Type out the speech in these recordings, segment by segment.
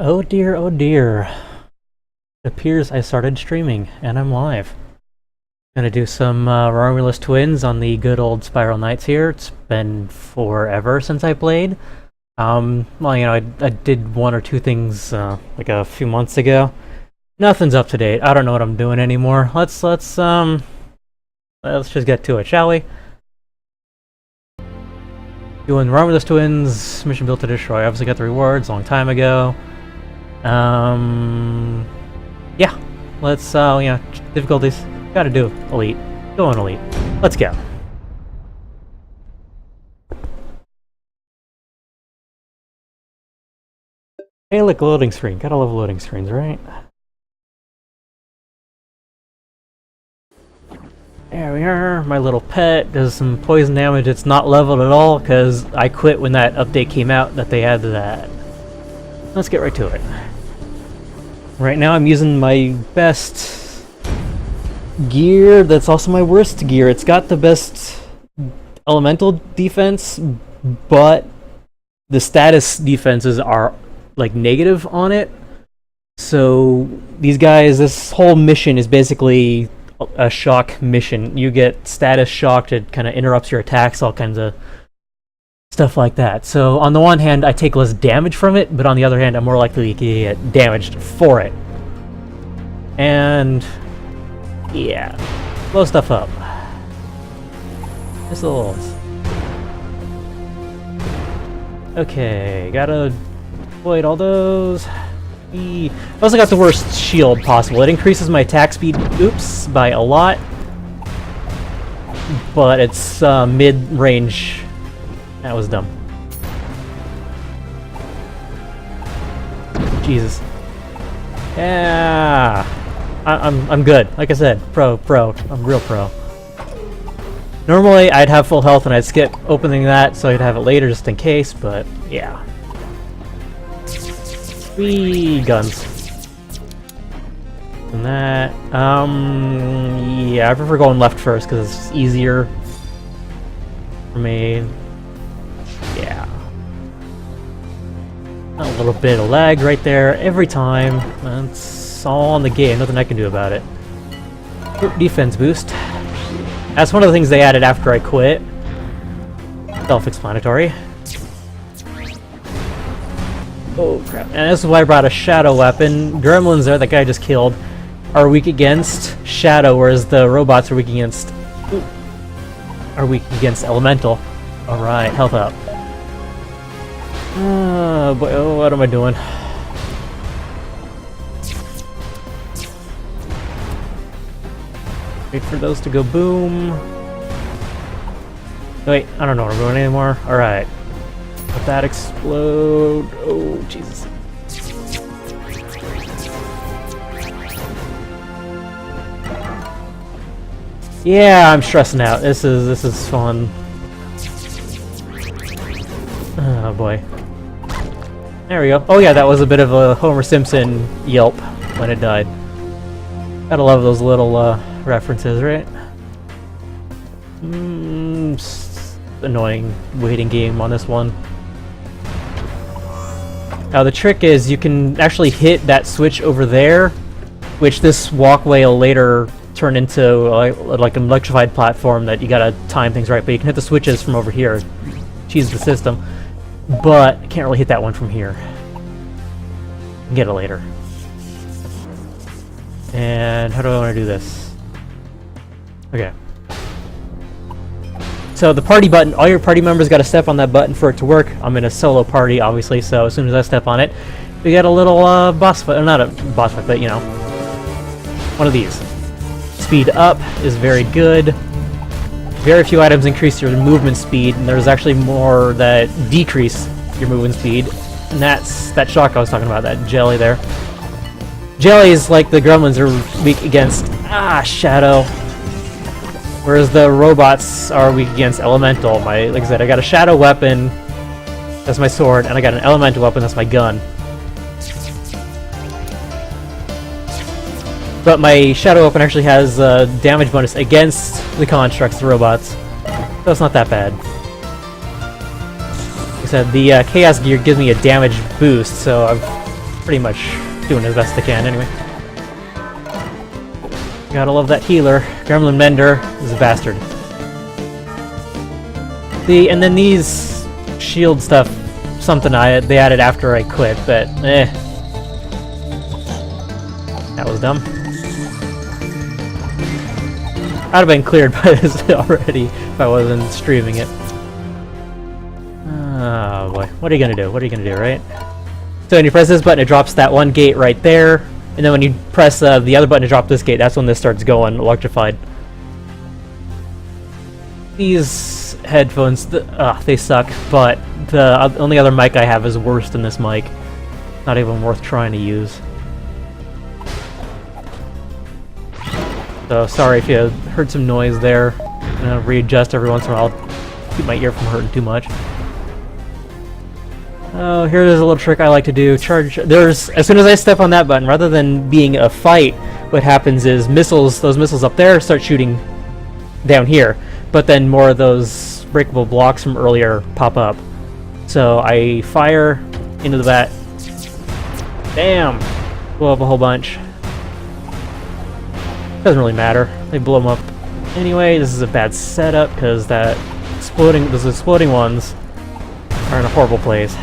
Oh dear, oh dear. It appears I started streaming, and I'm live. Gonna do some Romulus Twins on the good old Spiral Knights here. It's been forever since I played. Well, you know, I did one or two things like a few months ago. Nothing's up to date. I don't know what I'm doing anymore. Let's just get to it, shall we? Doing Romulus Twins, mission built to destroy. Obviously got the rewards a long time ago. Yeah. Let's, difficulties. Gotta do Elite. Go on Elite. Let's go. Hey, look, loading screen. Gotta love loading screens, right? There we are. My little pet does some poison damage. It's not leveled at all, because I quit when that update came out that they added that. Let's get right to it. Right now I'm using my best gear that's also my worst gear. It's got the best elemental defense, but the status defenses are like negative on it. So these guys, this whole mission is basically a shock mission. You get status shocked, it kind of interrupts your attacks, all kinds of stuff like that. So on the one hand, I take less damage from it, but on the other hand, I'm more likely to get damaged for it. And yeah, blow stuff up. Missiles. Okay, gotta avoid all those. I also got the worst shield possible. It increases my attack speed, oops, by a lot. But it's mid-range. That was dumb. Jesus. Yeah. I'm good. Like I said, pro. I'm real pro. Normally I'd have full health and I'd skip opening that so I'd have it later just in case, but yeah. 3 guns. And that, yeah, I prefer going left first because it's easier for me. Yeah. A little bit of lag right there every time. That's all in the game, nothing I can do about it. Group defense boost. That's one of the things they added after I quit. Self-explanatory. Oh crap. And this is why I brought a shadow weapon. Gremlins there, that guy just killed, are weak against shadow, whereas the robots are weak against elemental. Alright, health up. Oh boy, oh, what am I doing? Wait for those to go boom. Wait, I don't know what I'm doing anymore. Alright. Let that explode. Oh, Jesus. Yeah, I'm stressing out. This is fun. Oh boy. There we go. Oh yeah, that was a bit of a Homer Simpson yelp when it died. Gotta love those little references, right? Annoying waiting game on this one. Now the trick is you can actually hit that switch over there, which this walkway will later turn into like an electrified platform that you gotta time things right, but you can hit the switches from over here. Cheese the system. But I can't really hit that one from here. Get it later. And how do I want to do this? Okay. So the party button, all your party members got to step on that button for it to work. I'm in a solo party, obviously, so as soon as I step on it, we get a little boss fight. Not a boss fight, but you know, one of these. Speed up is very good. Very few items increase your movement speed, and there's actually more that decrease your movement speed. And that's that shock I was talking about, that jelly there. Jellies, like the gremlins, are weak against shadow. Whereas the robots are weak against elemental. Like I said, I got a shadow weapon, that's my sword, and I got an elemental weapon, that's my gun. But my shadow weapon actually has a damage bonus against the constructs, the robots. So it's not that bad. Like I said, the Chaos Gear gives me a damage boost, so I'm pretty much doing as best they can anyway. Gotta love that healer. Gremlin Mender is a bastard. And then these shield stuff, something they added after I quit, but that was dumb. I'd have been cleared by this already if I wasn't streaming it. Oh boy, what are you gonna do? What are you gonna do, right? So when you press this button, it drops that one gate right there, and then when you press the other button to drop this gate, that's when this starts going electrified. These headphones, they suck, but the only other mic I have is worse than this mic. Not even worth trying to use. So sorry if you heard some noise there. I'm gonna readjust every once in a while. Keep my ear from hurting too much. Oh, here's a little trick I like to do. As soon as I step on that button, rather than being a fight, what happens is those missiles up there start shooting down here, but then more of those breakable blocks from earlier pop up. So I fire into the bat. Damn! Blow up a whole bunch. Doesn't really matter. They blow them up anyway. This is a bad setup because those exploding ones are in a horrible place.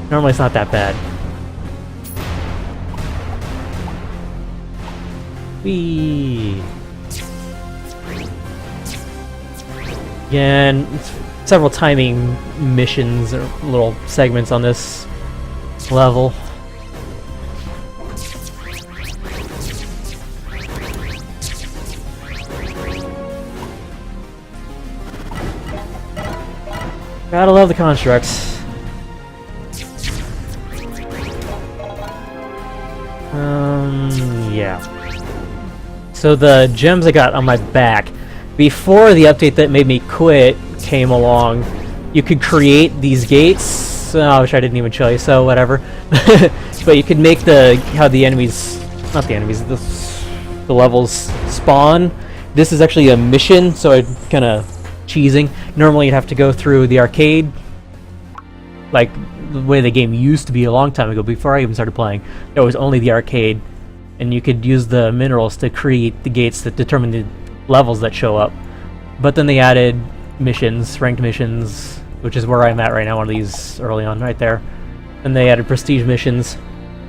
Normally it's not that bad. Whee! Again, several timing missions or little segments on this level. Gotta love the constructs. Yeah. So the gems I got on my back, before the update that made me quit came along, you could create these gates, which I didn't even show you, so whatever. But you could make the levels spawn. This is actually a mission, so I kind of cheesing. Normally you'd have to go through the arcade, like the way the game used to be a long time ago, before I even started playing. There was only the arcade, and you could use the minerals to create the gates that determine the levels that show up. But then they added missions, ranked missions, which is where I'm at right now, one of these early on, right there. And they added prestige missions,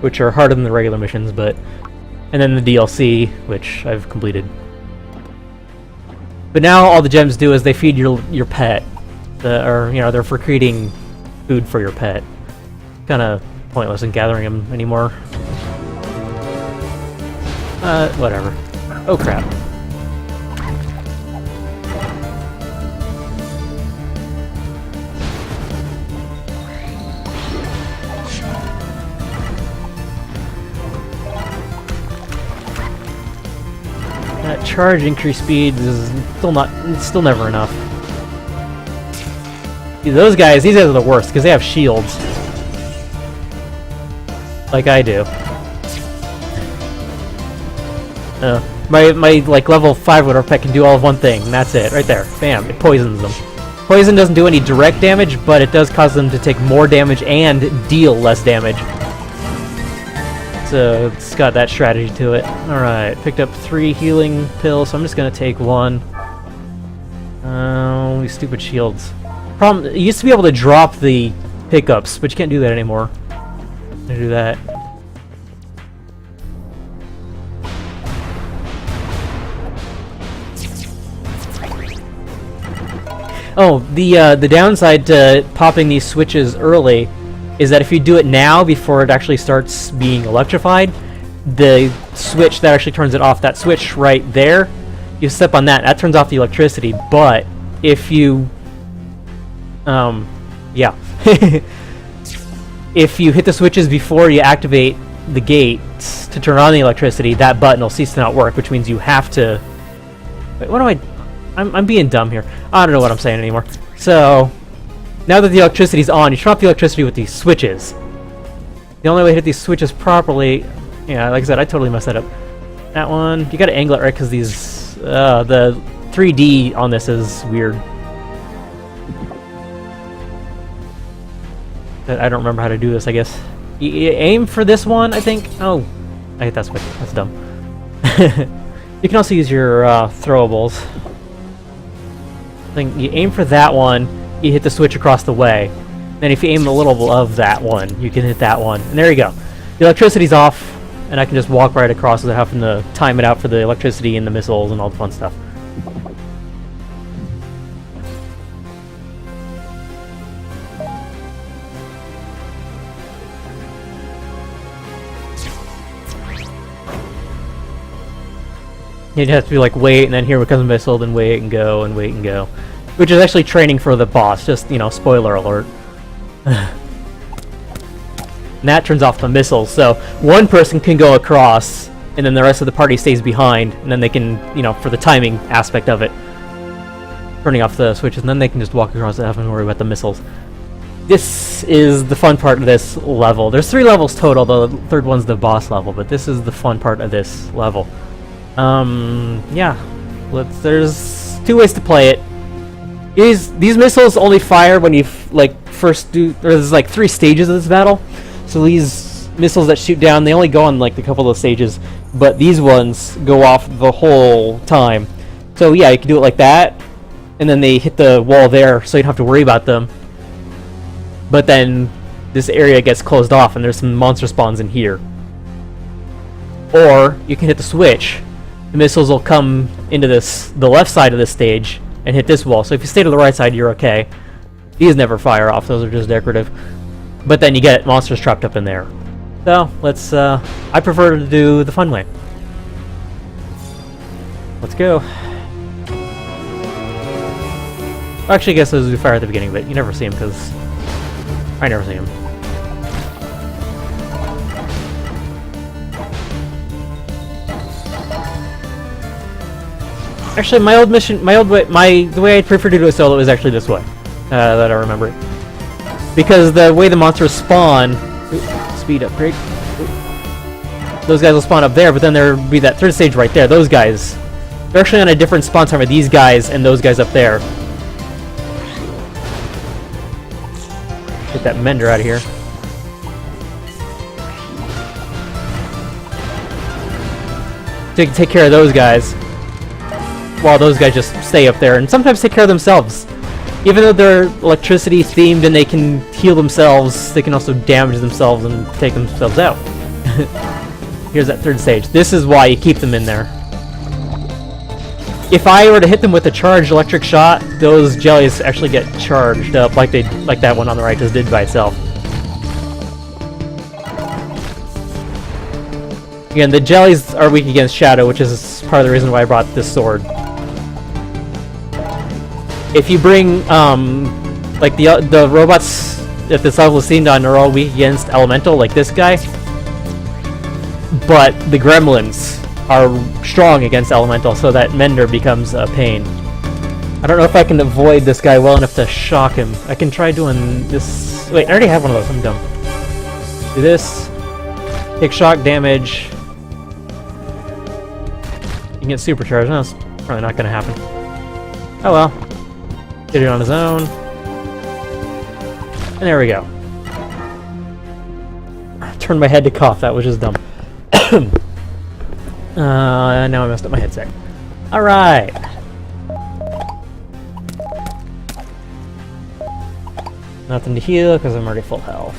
which are harder than the regular missions, and then the DLC, which I've completed. But now all the gems do is they feed your pet, they're for creating food for your pet. Kind of pointless in gathering them anymore. Whatever. Oh crap. That charge increase speed is still never enough. See, these guys are the worst because they have shields. Like I do. My like level 5 whatever pet can do all of one thing, and that's it, right there. Bam, it poisons them. Poison doesn't do any direct damage, but it does cause them to take more damage and deal less damage. So it's got that strategy to it. Alright, picked up 3 healing pills, so I'm just gonna take 1. These stupid shields. Problem, you used to be able to drop the pickups, but you can't do that anymore. I'm gonna do that. Oh, the downside to popping these switches early is that if you do it now before it actually starts being electrified, the switch that actually turns it off, that switch right there, you step on that turns off the electricity. But if you if you hit the switches before you activate the gates to turn on the electricity, that button will cease to not work, which means you have to... Wait, what am I'm being dumb here. I don't know what I'm saying anymore. So, now that the electricity's on, you turn off the electricity with these switches. The only way to hit these switches properly... Yeah, like I said, I totally messed that up. That one, you gotta angle it right, because these... the 3D on this is weird. I don't remember how to do this, I guess. You aim for this one, I think. Oh, I hit that switch. That's dumb. You can also use your throwables. I think you aim for that one, you hit the switch across the way. Then if you aim a little above that one, you can hit that one. And there you go. The electricity's off, and I can just walk right across without having to time it out for the electricity and the missiles and all the fun stuff. You'd have to be like, wait, and then here comes a missile, then wait and go, and wait and go. Which is actually training for the boss, just, you know, spoiler alert. And that turns off the missiles, so one person can go across, and then the rest of the party stays behind, and then they can, you know, for the timing aspect of it, turning off the switches, and then they can just walk across and not have to worry about the missiles. This is the fun part of this level. There's 3 levels total, the third one's the boss level, but this is the fun part of this level. Yeah. There's 2 ways to play it. These missiles only fire when you first do. There's like 3 stages of this battle. So these missiles that shoot down, they only go on like a couple of stages, but these ones go off the whole time. So yeah, you can do it like that, and then they hit the wall there, so you don't have to worry about them. But then this area gets closed off, and there's some monster spawns in here. Or you can hit the switch. The missiles will come into the left side of this stage and hit this wall. So if you stay to the right side, you're okay. These never fire off; those are just decorative. But then you get monsters trapped up in there. So let's. I prefer to do the fun way. Let's go. Actually, I guess those do fire at the beginning, but you never see them because I never see them. Actually, my old mission, the way I prefer to do it solo is actually this way. That I remember. Because the way the monsters spawn, speed upgrade. Those guys will spawn up there, but then there'll be that 3rd stage right there. Those guys, they're actually on a different spawn time with these guys and those guys up there. Get that Mender out of here. So you can take care of those guys, while those guys just stay up there and sometimes take care of themselves. Even though they're electricity themed and they can heal themselves, they can also damage themselves and take themselves out. Here's that 3rd stage. This is why you keep them in there. If I were to hit them with a charged electric shot, those jellies actually get charged up like that one on the right just did by itself. Again, the jellies are weak against Shadow, which is part of the reason why I brought this sword. If you bring, like the robots at this level seemed on are all weak against Elemental, like this guy, but the Gremlins are strong against Elemental, so that Mender becomes a pain. I don't know if I can avoid this guy well enough to shock him. I can try doing this. Wait, I already have one of those. I'm dumb. Do this. Take shock damage. You can get supercharged. No, it's probably not going to happen. Oh well. Get it on his own. And there we go. Turned my head to cough. That was just dumb. Now I messed up my headset. Alright. Nothing to heal because I'm already full health.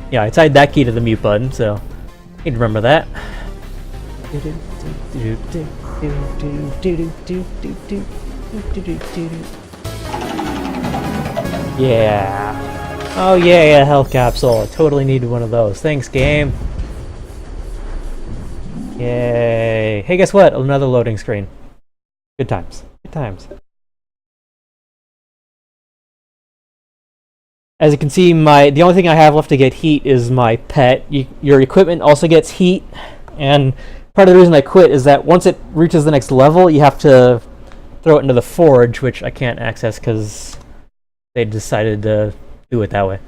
Yeah, I tied that key to the mute button, so need to remember that. Yeah. Oh yeah, health capsule. I totally needed one of those. Thanks, game. Yay. Hey, guess what? Another loading screen. Good times. Good times. As you can see, the only thing I have left to get heat is my pet. Your equipment also gets heat, and part of the reason I quit is that once it reaches the next level, you have to throw it into the forge, which I can't access because they decided to do it that way.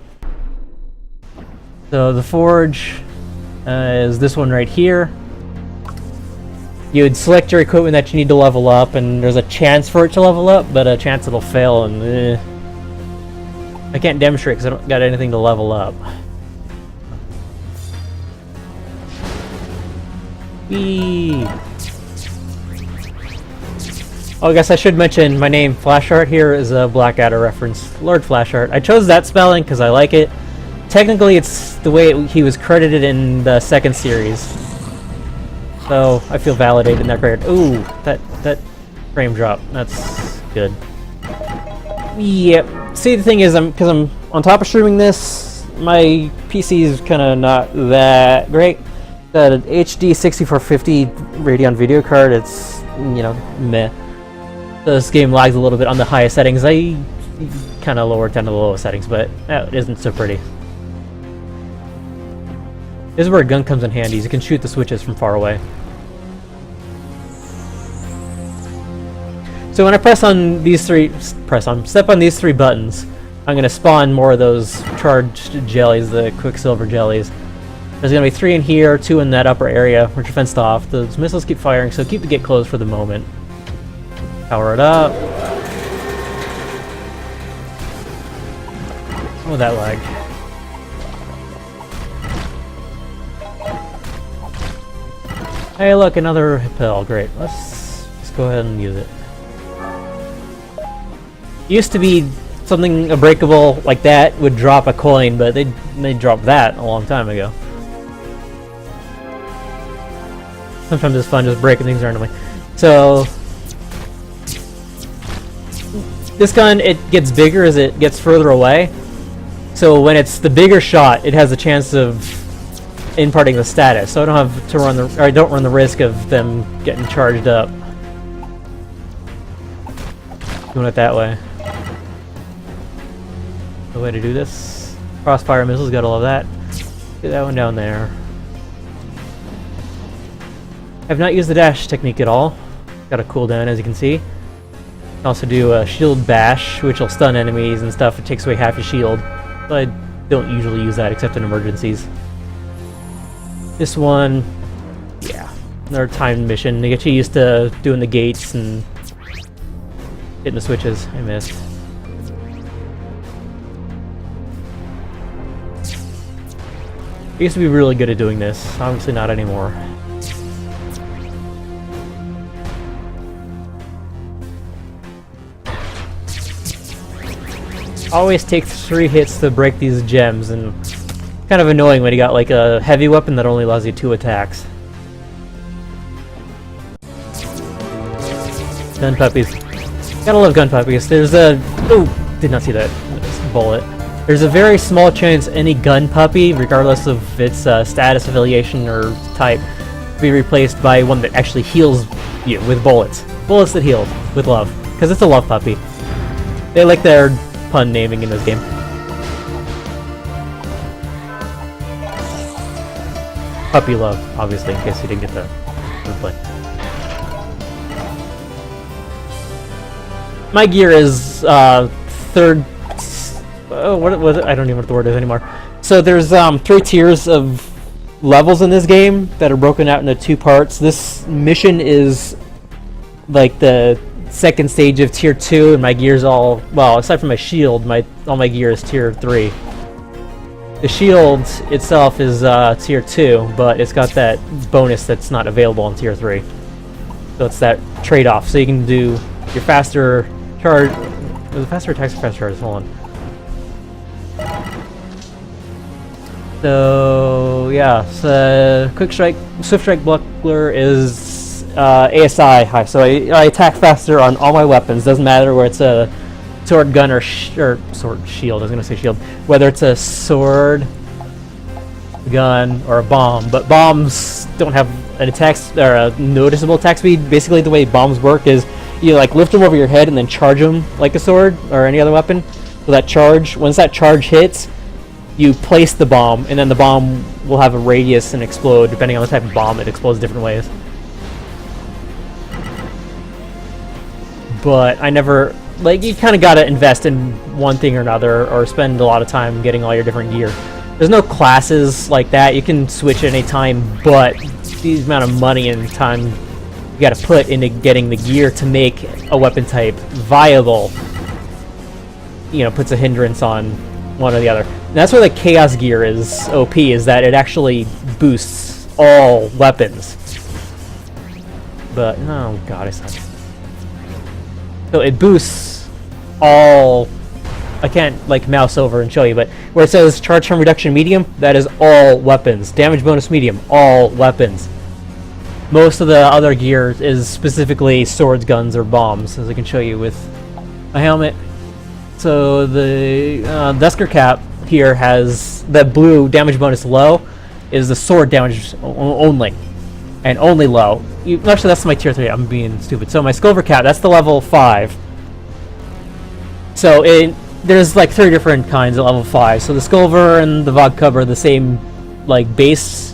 So the forge is this one right here. you would select your equipment that you need to level up, and there's a chance for it to level up, but a chance it'll fail, and I can't demonstrate because I don't got anything to level up. Whee! Oh, I guess I should mention my name, Flashheart, here is a Blackadder reference. Lord Flashheart. I chose that spelling because I like it. Technically, it's the way he was credited in the second series. So, I feel validated in that credit. Ooh, that frame drop. That's good. Yep. See, the thing is, because I'm on top of streaming this, my PC is kind of not that great. The HD 6450 Radeon video card, it's, you know, meh. This game lags a little bit on the highest settings. I kind of lowered down to the lowest settings, but it isn't so pretty. This is where a gun comes in handy. You can shoot the switches from far away. So when I step on these three buttons, I'm going to spawn more of those charged jellies, the Quicksilver jellies. There's going to be 3 in here, 2 in that upper area, which are fenced off. Those missiles keep firing, so keep the gate closed for the moment. Power it up. Oh, that lag. Hey, look, another pill. Great. Let's go ahead and use it. Used to be something unbreakable like that would drop a coin, but they dropped that a long time ago. Sometimes it's fun just breaking things randomly. So this gun, it gets bigger as it gets further away. So when it's the bigger shot, it has a chance of imparting the status. So I don't have to run the risk of them getting charged up. Doing it that way. The way to do this. Crossfire missiles, gotta love that. Get that one down there. I've not used the dash technique at all. Got a cooldown, as you can see. Can also do a shield bash, which will stun enemies and stuff. It takes away half your shield. But I don't usually use that except in emergencies. This one, yeah, another timed mission. They get you used to doing the gates and hitting the switches. I missed. I used to be really good at doing this. Obviously not anymore. Always takes 3 hits to break these gems, and kind of annoying when you got like a heavy weapon that only allows you 2 attacks. Gun puppies. Gotta love gun puppies. There's a... Oh! Did not see that bullet. There's a very small chance any gun puppy, regardless of its status, affiliation, or type, will be replaced by one that actually heals you with bullets. Bullets that heal with love. Because it's a love puppy. They like their pun naming in this game. Puppy love, obviously, in case you didn't get the play. My gear is third. What was it? I don't even know what the word is anymore. So there's 3 tiers of levels in this game that are broken out into 2 parts. This mission is like the second stage of tier 2, and my gear's all, well, aside from my shield, all my gear is tier 3. The shield itself is tier 2, but it's got that bonus that's not available in tier 3. So it's that trade-off. So you can do your faster charge. Was it faster attacks or faster charges? Hold on. So yeah, so quick strike, swift strike buckler is ASI high. So I attack faster on all my weapons. Doesn't matter where it's a sword, gun, or sword, shield. I was gonna say shield. Whether it's a sword, gun, or a bomb. But bombs don't have an attack or a noticeable attack speed. Basically, the way bombs work is you like lift them over your head and then charge them like a sword or any other weapon. So that charge, once that charge hits, you place the bomb, and then the bomb will have a radius and explode. Depending on the type of bomb, it explodes different ways. But I never, like, you kind of gotta invest in one thing or another, or spend a lot of time getting all your different gear. There's no classes like that. You can switch at any time, but the amount of money and time you gotta put into getting the gear to make a weapon type viable, you know, puts a hindrance on one or the other. And that's where the Chaos Gear is OP, is that it actually boosts all weapons. But, oh god, I suck. So it boosts all... I can't, like, mouse over and show you, but where it says charge time reduction medium, that is all weapons. Damage bonus medium, all weapons. Most of the other gear is specifically swords, guns, or bombs, as I can show you with a helmet. So the Dusker Cap here has the blue damage bonus low, is the sword damage only, and only low. Actually, that's my tier 3, I'm being stupid. So my Skulver Cap, that's the level 5. So there's like 3 different kinds of level 5. So the Skulver and the Vodcub are the same, like, base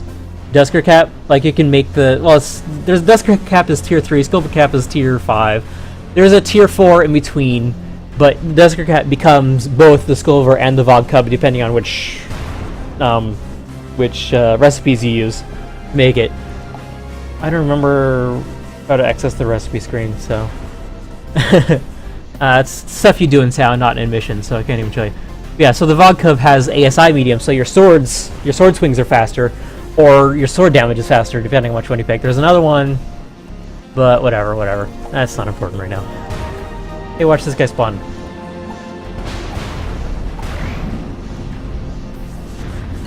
Dusker Cap. Like, you can make the... Well, there's Dusker Cap is tier 3, Skulver Cap is tier 5. There's a tier 4 in between, but Dusker Cap becomes both the Skulver and the Vodcub, depending on which recipes you use to make it. I don't remember how to access the recipe screen, so... it's stuff you do in sound, not in mission, so I can't even show you. Yeah, so the Vodcub has ASI medium, so your sword swings are faster, or your sword damage is faster, depending on which one you pick. There's another one, but whatever. That's not important right now. Hey, watch this guy spawn.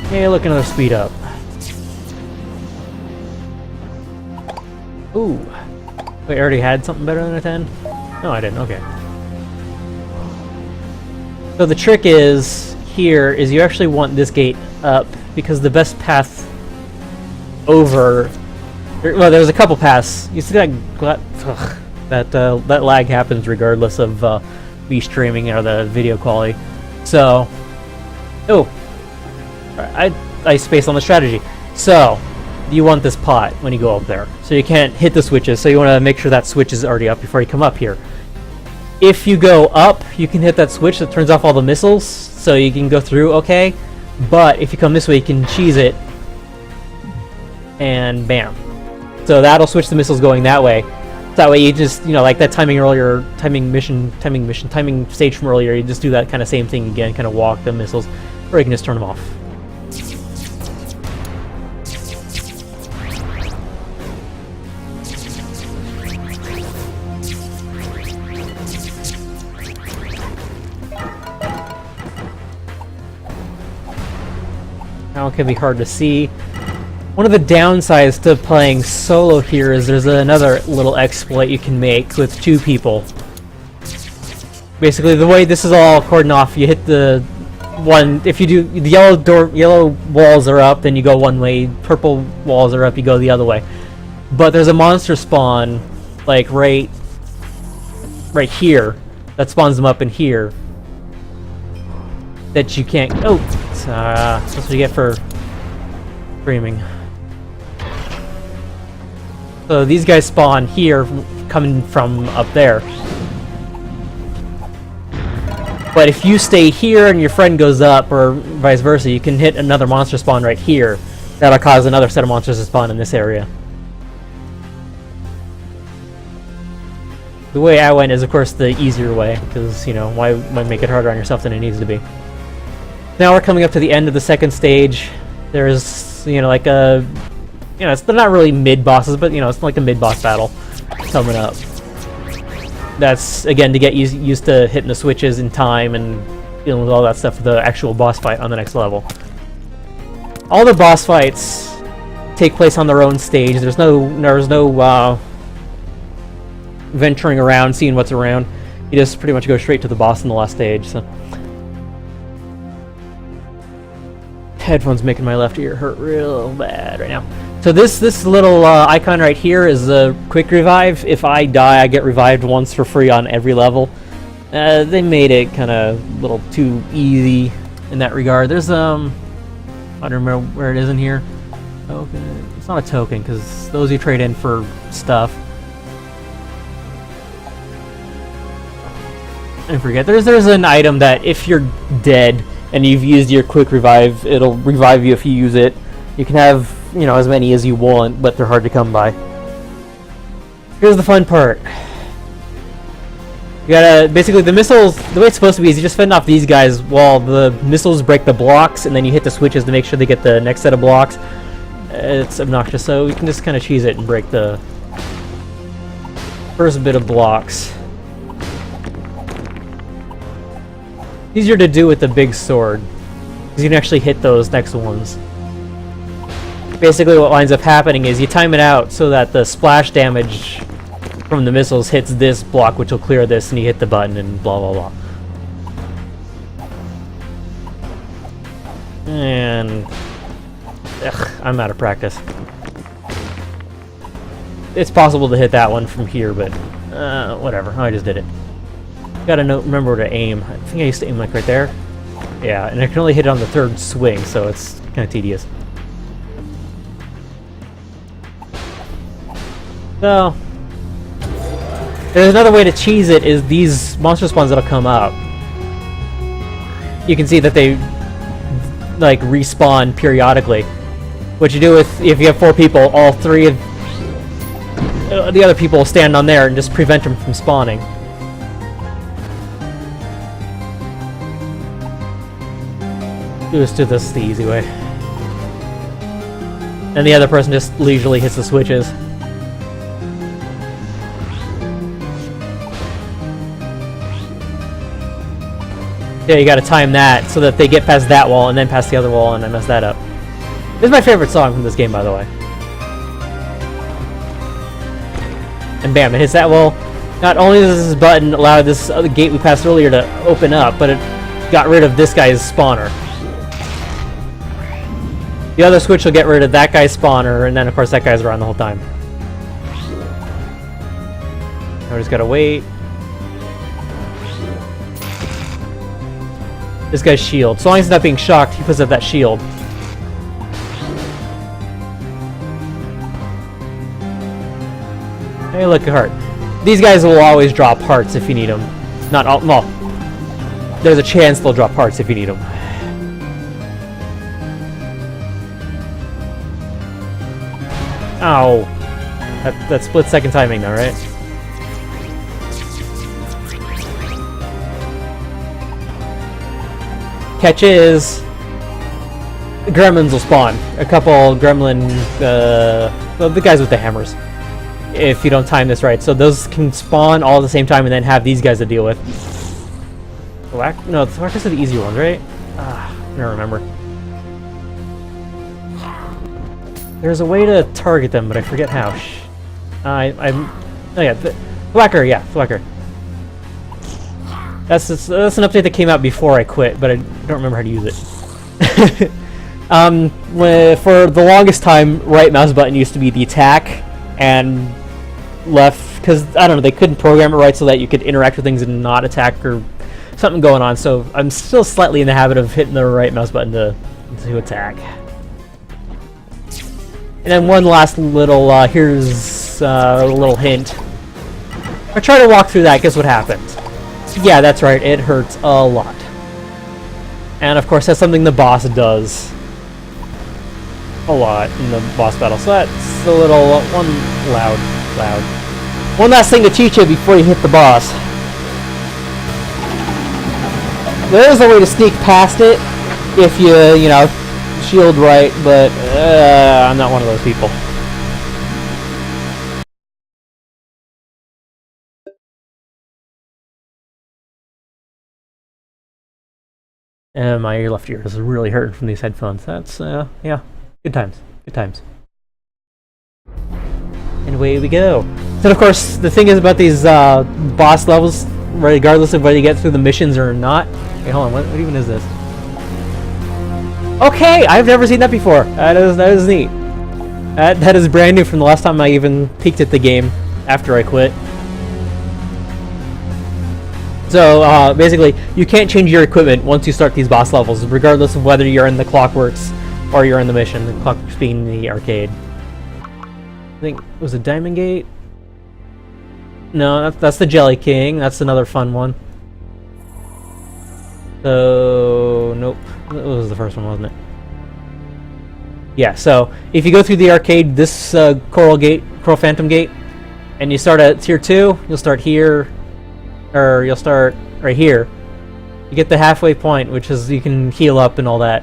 Hey, look, another speed up. Ooh. Wait, I already had something better than a 10? No, I didn't. Okay. So the trick is, here, is you actually want this gate up, because the best path over... Well, there's a couple paths. You see that lag happens regardless of me streaming or the video quality. So... Oh! I spaced on the strategy. So, you want this pot when you go up there. So you can't hit the switches, so you want to make sure that switch is already up before you come up here. If you go up, you can hit that switch that turns off all the missiles, so you can go through okay. But if you come this way, you can cheese it, and bam. So that'll switch the missiles going that way. That way you just, you know, like that timing stage from earlier, you just do that kind of same thing again, kind of walk the missiles, or you can just turn them off. Now it can be hard to see. One of the downsides to playing solo here is there's another little exploit you can make with 2 people. Basically, the way this is all cordoned off, you hit the one. If you do the yellow walls are up, then you go one way. Purple walls are up, you go the other way. But there's a monster spawn, like right here, that spawns them up in here. That you can't. Oh, that's what you get for streaming. So these guys spawn here, coming from up there. But if you stay here and your friend goes up, or vice versa, you can hit another monster spawn right here. That'll cause another set of monsters to spawn in this area. The way I went is, of course, the easier way, because, you know, why make it harder on yourself than it needs to be. Now we're coming up to the end of the second stage. There's, you know, like a... You know, they're not really mid-bosses, but, you know, it's like a mid-boss battle coming up. That's, again, to get used to hitting the switches in time and dealing with all that stuff for the actual boss fight on the next level. All the boss fights take place on their own stage. There's no venturing around, seeing what's around. You just pretty much go straight to the boss in the last stage, so... Headphones making my left ear hurt real bad right now. So this little icon right here is a quick revive. If I die, I get revived once for free on every level. They made it kind of a little too easy in that regard. There's I don't remember where it is in here. Token. It's not a token because those you trade in for stuff. I forget. There's an item that if you're dead and you've used your quick revive, it'll revive you if you use it. You can have, you know, as many as you want, but they're hard to come by. Here's the fun part. You gotta, basically the missiles, the way it's supposed to be is you just fend off these guys while the missiles break the blocks, and then you hit the switches to make sure they get the next set of blocks. It's obnoxious, so you can just kind of cheese it and break the first bit of blocks. Easier to do with the big sword, because you can actually hit those next ones. Basically what winds up happening is you time it out so that the splash damage from the missiles hits this block, which will clear this, and you hit the button and blah blah blah. And I'm out of practice. It's possible to hit that one from here, but whatever. I just did it. Gotta remember where to aim. I think I used to aim like right there. Yeah, and I can only hit it on the third swing, so it's kind of tedious. So there's another way to cheese it, is these monster spawns that'll come up. You can see that they like respawn periodically. What you do if you have 4 people, all 3 of the other people will stand on there and just prevent them from spawning. Just do this the easy way. And the other person just leisurely hits the switches. Yeah, you gotta time that so that they get past that wall and then past the other wall, and I messed that up. This is my favorite song from this game, by the way. And bam, it hits that wall. Not only does this button allow this other gate we passed earlier to open up, but it got rid of this guy's spawner. The other switch will get rid of that guy's spawner, and then of course that guy's around the whole time. Now we just gotta wait. This guy's shield. So long as he's not being shocked, he puts up that shield. Hey, look at heart. These guys will always drop hearts if you need them. Not all. Well, there's a chance they'll drop hearts if you need them. Ow. That's split-second timing now, right? Catch is, gremlins will spawn. A couple gremlin, well, the guys with the hammers, if you don't time this right. So those can spawn all at the same time and then have these guys to deal with. No, the Thwackers are the easier ones, right? I don't remember. There's a way to target them, but I forget how. Oh yeah, Thwacker, yeah, Thwacker. That's an update that came out before I quit, but I don't remember how to use it. For the longest time, right mouse button used to be the attack, and left, because, I don't know, they couldn't program it right so that you could interact with things and not attack or something going on, so I'm still slightly in the habit of hitting the right mouse button to attack. And then one last little, here's a little hint. I try to walk through that, guess what happens? Yeah, that's right, it hurts a lot. And of course that's something the boss does a lot in the boss battle, so that's a little, loud. One last thing to teach you before you hit the boss. There is a way to sneak past it if you know, shield right, but I'm not one of those people. And my left ear is really hurting from these headphones. That's, yeah, good times. And away we go. So, of course, the thing is about these boss levels, regardless of whether you get through the missions or not. Okay, hold on, what even is this? Okay, I've never seen that before. That is neat. That is brand new from the last time I even peeked at the game after I quit. So, basically, you can't change your equipment once you start these boss levels, regardless of whether you're in the Clockworks or you're in the mission. The Clockworks being the arcade. I think, was it Diamond Gate? No, that's the Jelly King. That's another fun one. So, nope. That was the first one, wasn't it? Yeah, so, if you go through the arcade, this Coral Phantom Gate, and you start at tier 2, you'll start here, or you'll start right here. You get the halfway point, which is you can heal up and all that.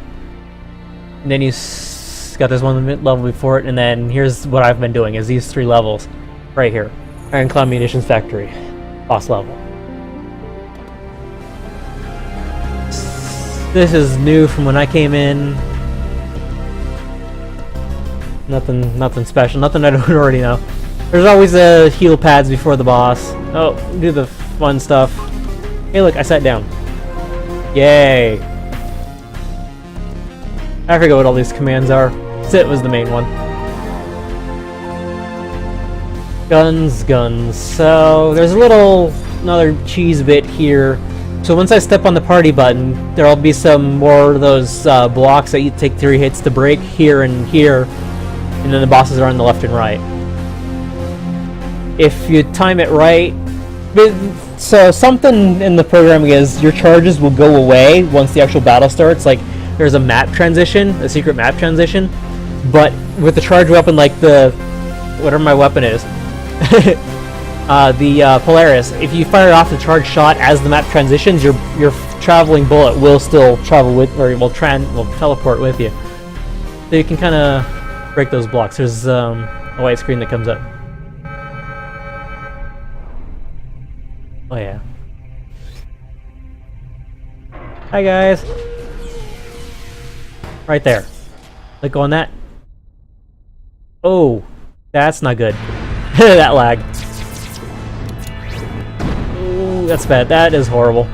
And then you got this one level before it, and then here's what I've been doing, is these 3 levels right here. Ironclad Munitions Factory, boss level. This is new from when I came in. Nothing special, nothing I don't already know. There's always heal pads before the boss. Oh, do the fun stuff. Hey look, I sat down. Yay! I forget what all these commands are. Sit was the main one. Guns. So there's another cheese bit here. So once I step on the party button, there'll be some more of those blocks that you take 3 hits to break here and here, and then the bosses are on the left and right. If you time it right, so something in the programming is your charges will go away once the actual battle starts. Like there's a map transition, a secret map transition, but with the charge weapon, like the whatever my weapon is. The Polaris, if you fire off the charged shot as the map transitions, your traveling bullet will still travel with, or will teleport with you. So you can kind of break those blocks. There's a white screen that comes up. Oh yeah. Hi guys. Right there. Click on that. Oh, that's not good. That lag. That's bad. That is horrible.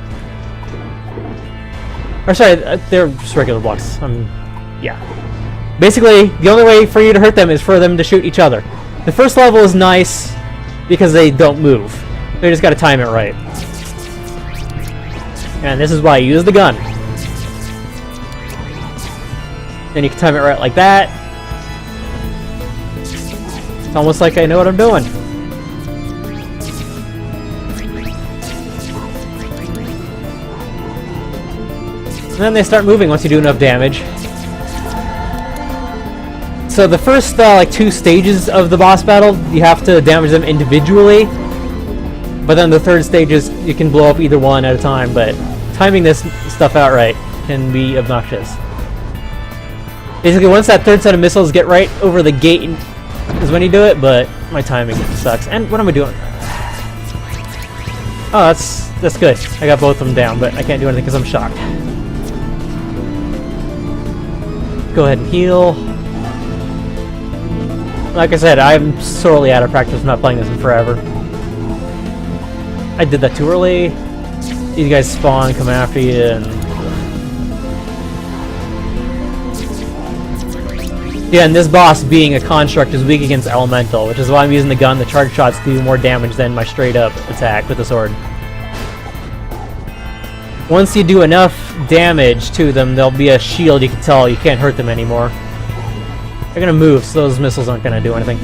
Or sorry, they're just regular blocks. Yeah. Basically, the only way for you to hurt them is for them to shoot each other. The first level is nice because they don't move. They just gotta time it right. And this is why you use the gun. Then you can time it right like that. It's almost like I know what I'm doing. And then they start moving once you do enough damage. So the first like 2 stages of the boss battle, you have to damage them individually. But then the third stage is you can blow up either one at a time. But timing this stuff out right can be obnoxious. Basically, once that third set of missiles get right over the gate is when you do it. But my timing sucks. And what am I doing? Oh, that's good. I got both of them down, but I can't do anything because I'm shocked. Go ahead and heal. Like I said, I'm sorely out of practice from not playing this in forever. I did that too early. These guys spawn, come after you, and... Yeah, and this boss, being a construct, is weak against elemental, which is why I'm using the gun. The charge shots do more damage than my straight-up attack with the sword. Once you do enough damage to them, there'll be a shield you can tell you can't hurt them anymore. They're gonna move, so those missiles aren't gonna do anything.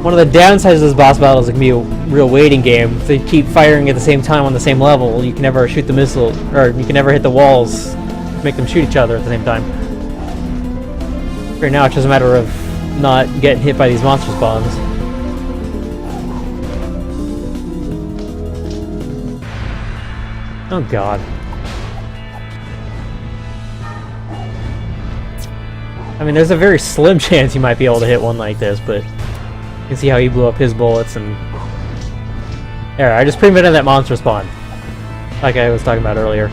One of the downsides of this boss battle is it can be a real waiting game. If they keep firing at the same time on the same level, you can never shoot the missile, or you can never hit the walls to make them shoot each other at the same time. Right now, it's just a matter of not getting hit by these monster spawns. Oh god. I mean, there's a very slim chance you might be able to hit one like this, but you can see how he blew up his bullets and... There, I just prevented that monster spawn. Like I was talking about earlier.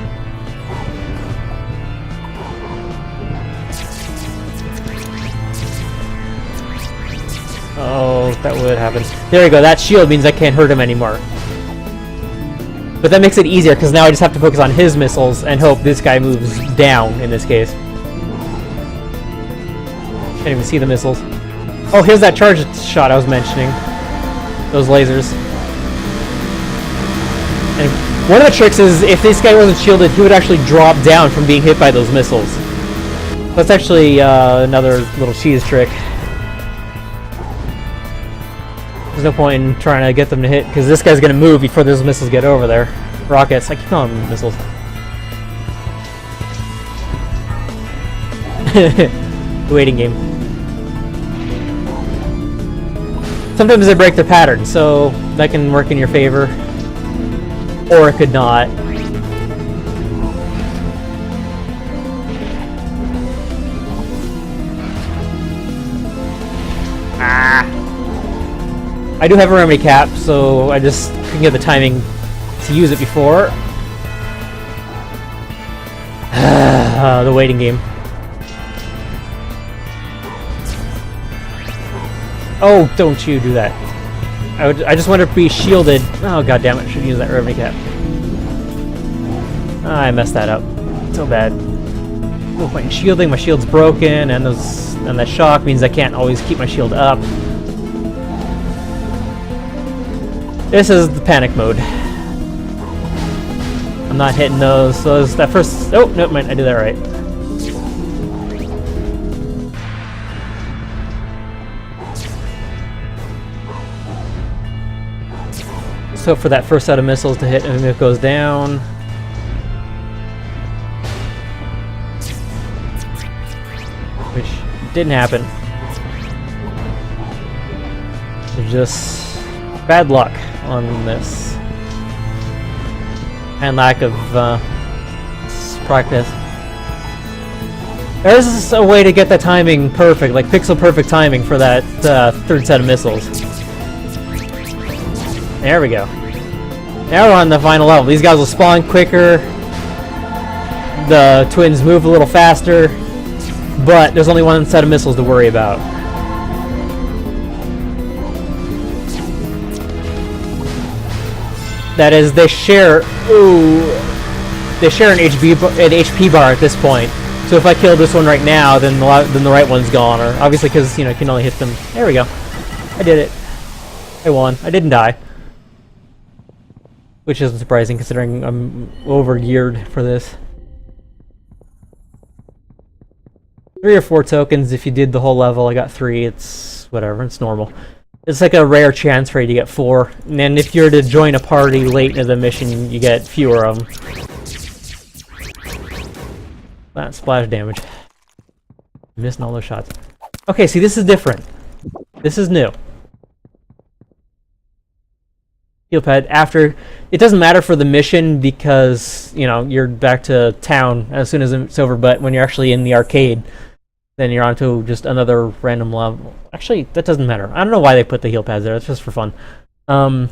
Oh, that would happen. There you go, that shield means I can't hurt him anymore. But that makes it easier, because now I just have to focus on his missiles and hope this guy moves down, in this case. Can't even see the missiles. Oh, here's that charge shot I was mentioning. Those lasers. And one of the tricks is, if this guy wasn't shielded, he would actually drop down from being hit by those missiles. That's actually another little cheese trick. There's no point in trying to get them to hit, because this guy's going to move before those missiles get over there. Rockets. I keep calling them missiles. Waiting game. sometimes they break their pattern, so that can work in your favor, or it could not. I do have a remedy cap, so I just couldn't get the timing to use it before. The waiting game. Oh, don't you do that. I just want to be shielded. Oh, god damn it, I should use that remedy cap. I messed that up. So bad. No point in shielding, my shield's broken, and that shock means I can't always keep my shield up. This is the panic mode. I'm not hitting those, so that first... Oh, no, I did that right. So for that first set of missiles to hit and it goes down. Which didn't happen. It's just bad luck on this. And lack of practice. There's a way to get that timing perfect, like pixel perfect timing for that third set of missiles. There we go. Now we're on the final level. These guys will spawn quicker. The twins move a little faster. But there's only one set of missiles to worry about. That is, they share. Ooh, they share an HP bar at this point. So if I kill this one right now, then the right one's gone. Or obviously, because you can only hit them. There we go. I did it. I won. I didn't die. Which isn't surprising considering I'm over-geared for this. 3 or 4 tokens if you did the whole level. I got 3. It's whatever. It's normal. It's like a rare chance for you to get 4. And then if you're to join a party late into the mission, you get fewer of them. That splash damage. Missing all those shots. Okay, see, this is different. This is new. Heal pad after it doesn't matter for the mission because you're back to town as soon as it's over, but when you're actually in the arcade then you're onto just another random level. Actually, that doesn't matter. I don't know why they put the heal pads there. It's just for fun. So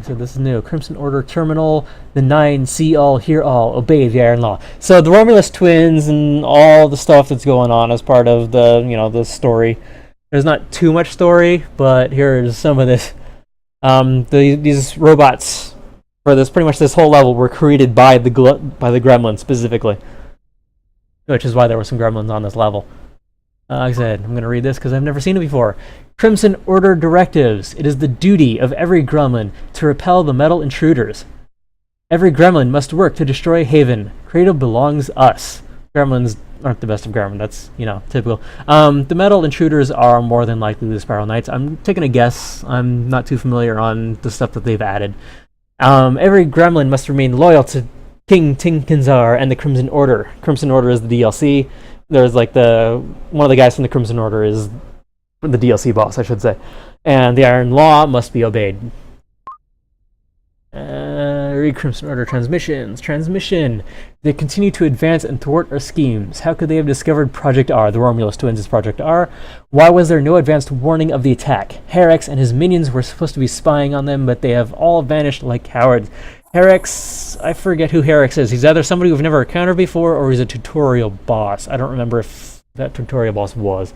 this is new. Crimson Order Terminal. The 9 see all, hear all, obey the Iron Law. So the Romulus twins and all the stuff that's going on as part of the the story. There's not too much story, but here's some of this. These robots for pretty much this whole level were created by the Gremlins specifically, which is why there were some Gremlins on this level. Like I said, I'm going to read this because I've never seen it before. Crimson Order directives. It is the duty of every Gremlin to repel the metal intruders. Every Gremlin must work to destroy Haven. Cradle belongs us. Gremlins aren't the best of Gremlin. That's, typical. The metal intruders are more than likely the Spiral Knights. I'm taking a guess. I'm not too familiar on the stuff that they've added. Every Gremlin must remain loyal to King Tinkinzar and the Crimson Order. Crimson Order is the DLC. There's like one of the guys from the Crimson Order is the DLC boss, I should say. And the Iron Law must be obeyed. Read Crimson Order transmissions. Transmission. They continue to advance and thwart our schemes. How could they have discovered Project R? The Romulus twins is Project R. Why was there no advanced warning of the attack? Herex and his minions were supposed to be spying on them, but they have all vanished like cowards. Herex, I forget who Herex is. He's either somebody we've never encountered before, or he's a tutorial boss. I don't remember if that tutorial boss was.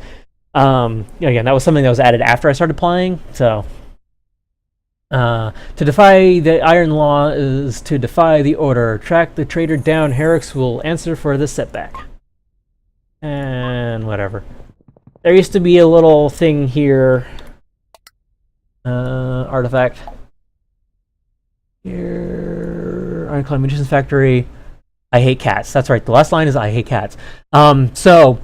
Again, that was something that was added after I started playing, so... to defy the Iron Law is to defy the Order. Track the traitor down. Herex will answer for this setback. And whatever. There used to be a little thing here. Artifact. Here. Ironclad Munitions Factory. I hate cats. That's right. The last line is I hate cats. So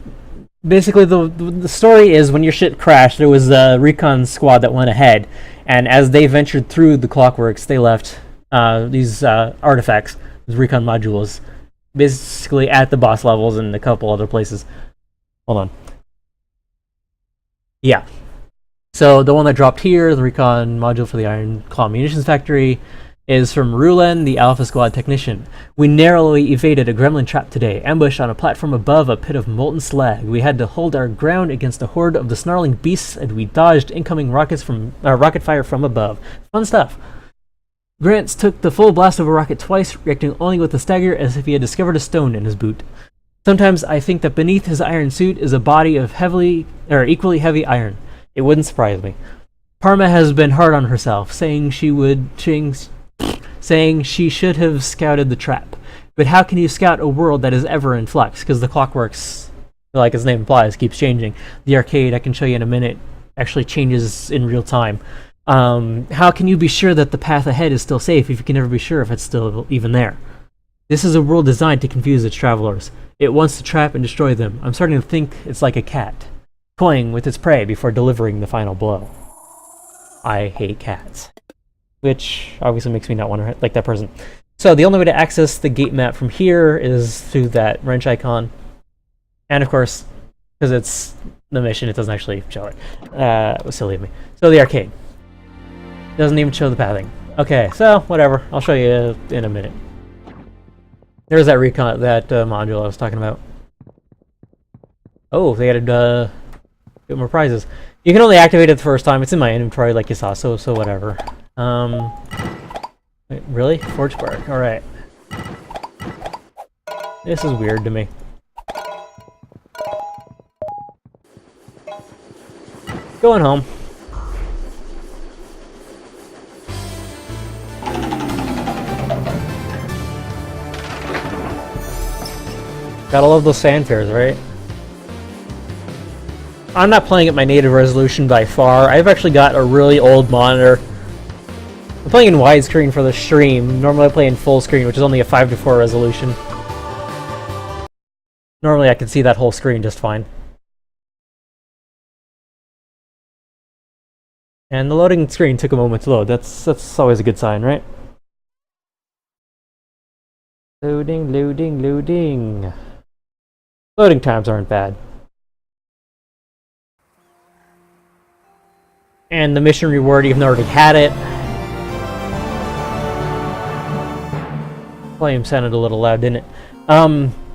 basically the story is when your ship crashed, there was a recon squad that went ahead. And as they ventured through the clockworks, they left these artifacts, these recon modules, basically at the boss levels and a couple other places. Hold on. Yeah. So the one that dropped here, the recon module for the Iron Claw Munitions Factory, is from Rulen, the Alpha Squad technician. We narrowly evaded a gremlin trap today, ambushed on a platform above a pit of molten slag. We had to hold our ground against a horde of the snarling beasts, and we dodged incoming rocket fire from above. Fun stuff. Grants took the full blast of a rocket twice, reacting only with a stagger as if he had discovered a stone in his boot. Sometimes I think that beneath his iron suit is a body of equally heavy iron. It wouldn't surprise me. Parma has been hard on herself, saying she should have scouted the trap. But how can you scout a world that is ever in flux? Because the clockworks, like its name implies, keeps changing. The arcade, I can show you in a minute, actually changes in real time. How can you be sure that the path ahead is still safe if you can never be sure if it's still even there? This is a world designed to confuse its travelers. It wants to trap and destroy them. I'm starting to think it's like a cat, toying with its prey before delivering the final blow. I hate cats. Which obviously makes me not want to like that person. So the only way to access the gate map from here is through that wrench icon. And of course, because it's the mission, it doesn't actually show it. It was silly of me. So the arcade. Doesn't even show the pathing. Okay, so whatever. I'll show you in a minute. There's that recon, that module I was talking about. Oh, they added get more prizes. You can only activate it the first time. It's in my inventory like you saw, so whatever. Wait, really? Forge Spark, alright. This is weird to me. Going home. Gotta love those fanfares, right? I'm not playing at my native resolution by far. I've actually got a really old monitor. I'm playing in widescreen for the stream. Normally I play in full screen, which is only a 5:4 resolution. Normally I can see that whole screen just fine. And the loading screen took a moment to load. That's always a good sign, right? Loading, loading, loading. Loading times aren't bad. And the mission reward, even though I already had it. Volume sounded a little loud, didn't it?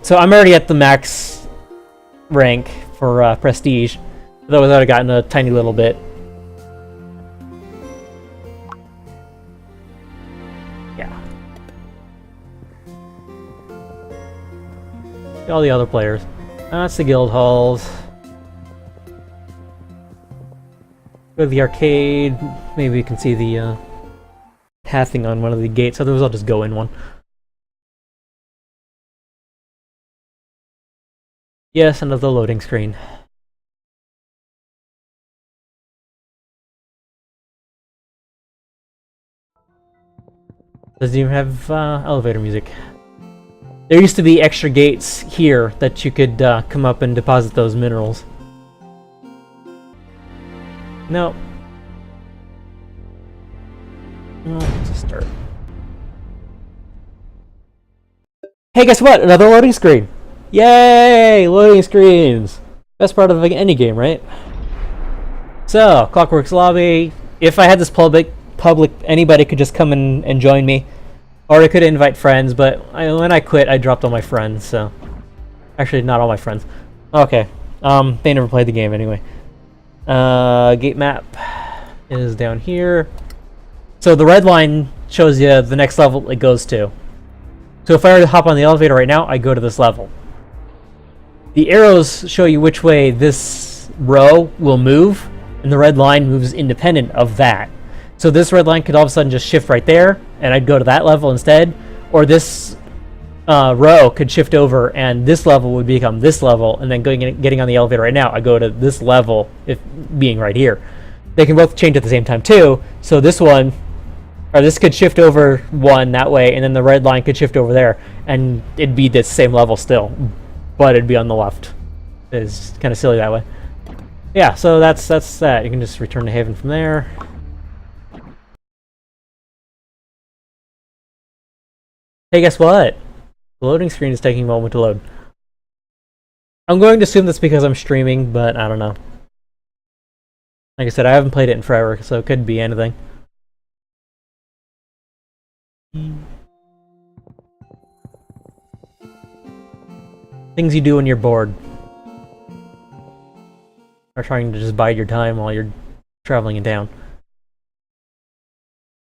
So I'm already at the max rank for prestige. Though I've gotten a tiny little bit. Yeah. All the other players. That's the guild halls. Go to the arcade. Maybe you can see the pathing on one of the gates. Otherwise, I'll just go in one. Yes, another loading screen. Doesn't even have elevator music. There used to be extra gates here that you could come up and deposit those minerals. No. Let's just start. Hey, guess what? Another loading screen! Yay! Loading screens! Best part of any game, right? So, Clockworks Lobby. If I had this public, anybody could just come and join me. Or I could invite friends, but when I quit, I dropped all my friends, so... Actually, not all my friends. Okay. They never played the game anyway. Gate map is down here. So the red line shows you the next level it goes to. So if I were to hop on the elevator right now, I go to this level. The arrows show you which way this row will move, and the red line moves independent of that. So this red line could all of a sudden just shift right there, and I'd go to that level instead. Or this row could shift over, and this level would become this level, and then getting on the elevator right now, I go to this level, if being right here. They can both change at the same time too. So this one, or this could shift over one that way, and then the red line could shift over there, and it'd be the same level still, but it'd be on the left. It's kind of silly that way. Yeah, so that's that. You can just return to Haven from there. Hey, guess what? The loading screen is taking a moment to load. I'm going to assume that's because I'm streaming, but I don't know. Like I said, I haven't played it in forever, so it could be anything. Things you do when you're bored. Or trying to just bide your time while you're traveling in town.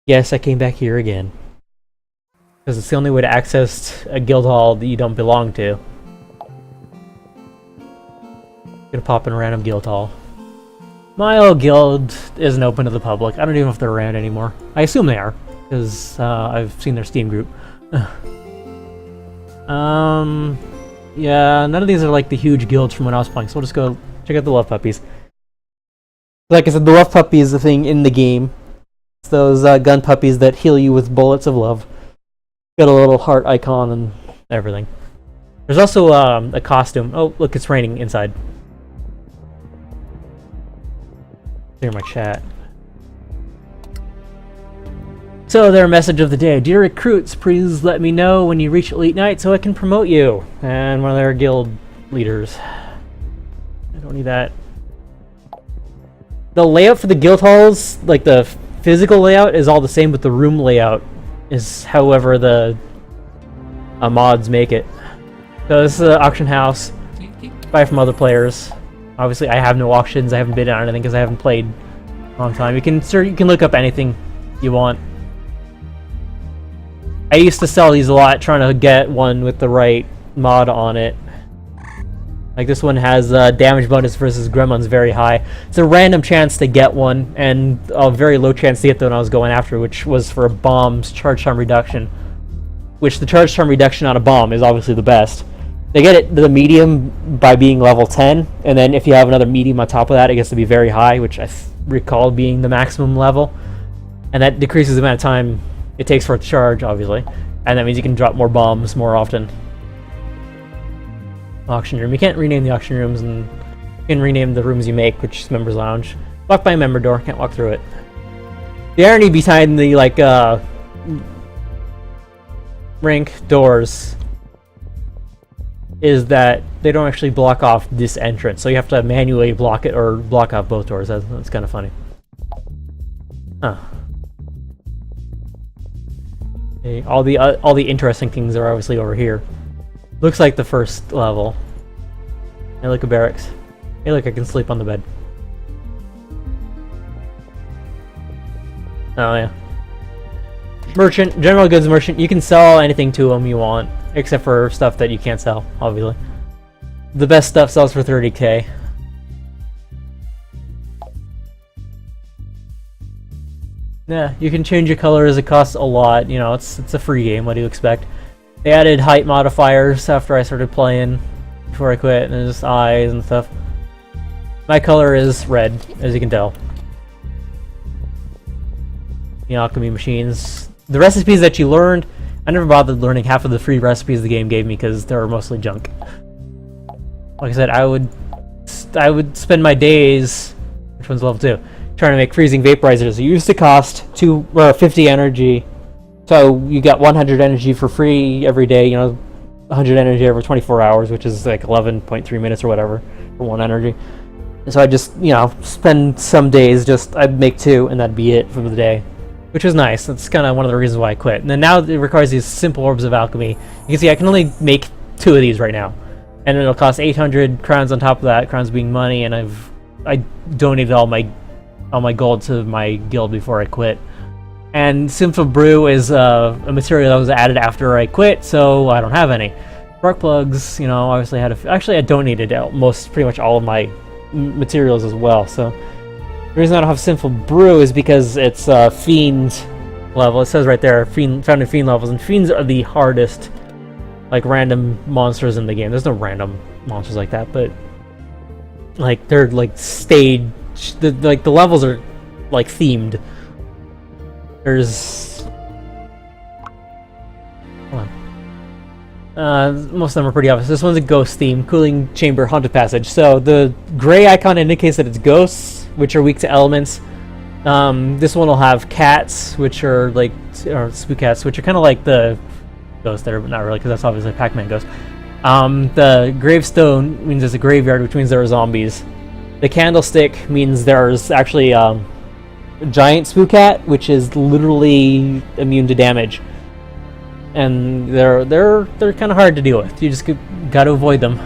Yes, I came back here again. Because it's the only way to access a guild hall that you don't belong to. Gonna pop in a random guild hall. My old guild isn't open to the public. I don't even know if they're around anymore. I assume they are, because I've seen their Steam group. Yeah, none of these are like the huge guilds from when I was playing, so we'll just go check out the Love Puppies. Like I said, the Love Puppy is the thing in the game. It's those gun puppies that heal you with bullets of love. Got a little heart icon and everything. There's also a costume. Oh, look, it's raining inside. Clear my chat. So, their message of the day. Dear recruits, please let me know when you reach Elite Knight so I can promote you. And one of their guild leaders. I don't need that. The layout for the guild halls, like the physical layout, is all the same, but the room layout is however the mods make it. So this is an auction house. Buy from other players. Obviously, I have no auctions. I haven't bid on anything because I haven't played a long time. You can look up anything you want. I used to sell these a lot, trying to get one with the right mod on it. Like this one has damage bonus versus gremlins very high. It's a random chance to get one, and a very low chance to get the one I was going after, which was for a bomb's charge time reduction. Which the charge time reduction on a bomb is obviously the best. They get it the medium by being level 10, and then if you have another medium on top of that, it gets to be very high, which I recall being the maximum level. And that decreases the amount of time it takes for it to charge, obviously. And that means you can drop more bombs more often. Auction room. You can't rename the auction rooms, and you can rename the rooms you make, which is Members Lounge. Blocked by a member door, can't walk through it. The irony behind the, like, rank doors is that they don't actually block off this entrance, so you have to manually block it or block off both doors. That's kind of funny. Huh. Okay, all the interesting things are obviously over here. Looks like the first level. Hey, look at barracks. Hey, look, I can sleep on the bed. Oh yeah. Merchant, general goods merchant. You can sell anything to them you want, except for stuff that you can't sell, obviously. The best stuff sells for 30k. Yeah, you can change your colors. It costs a lot. You know, it's a free game. What do you expect? They added height modifiers after I started playing, before I quit, and there's eyes and stuff. My color is red, as you can tell. The alchemy machines. The recipes that you learned, I never bothered learning half of the free recipes the game gave me because they were mostly junk. Like I said, I would spend my days, which one's level 2, trying to make freezing vaporizers. It used to cost 50 energy. So you got 100 energy for free every day, you know, 100 energy every 24 hours, which is like 11.3 minutes or whatever for 1 energy. And so I just, you know, spend some days I'd make 2 and that'd be it for the day, which was nice. That's kind of one of the reasons why I quit. And then now it requires these simple orbs of alchemy. You can see I can only make 2 of these right now. And it'll cost 800 crowns on top of that, crowns being money, and I donated all my gold to my guild before I quit. And Sinful Brew is a material that was added after I quit, so I don't have any. Spark plugs, you know, obviously I donated pretty much all of my materials as well. So the reason I don't have Sinful Brew is because it's Fiend level. It says right there, found in Fiend levels, and Fiends are the hardest, like, random monsters in the game. There's no random monsters like that, but like they're like staged. The levels are like themed. There's... Hold on. Most of them are pretty obvious. This one's a ghost theme. Cooling chamber, haunted passage. So the gray icon indicates that it's ghosts, which are weak to elements. This one will have cats, which are like... or spook cats, which are kind of like the ghosts there, but not really, because that's obviously a Pac-Man ghost. The gravestone means there's a graveyard, which means there are zombies. The candlestick means there's actually a giant Spookat, which is literally immune to damage, and they're kind of hard to deal with. You just got to avoid them.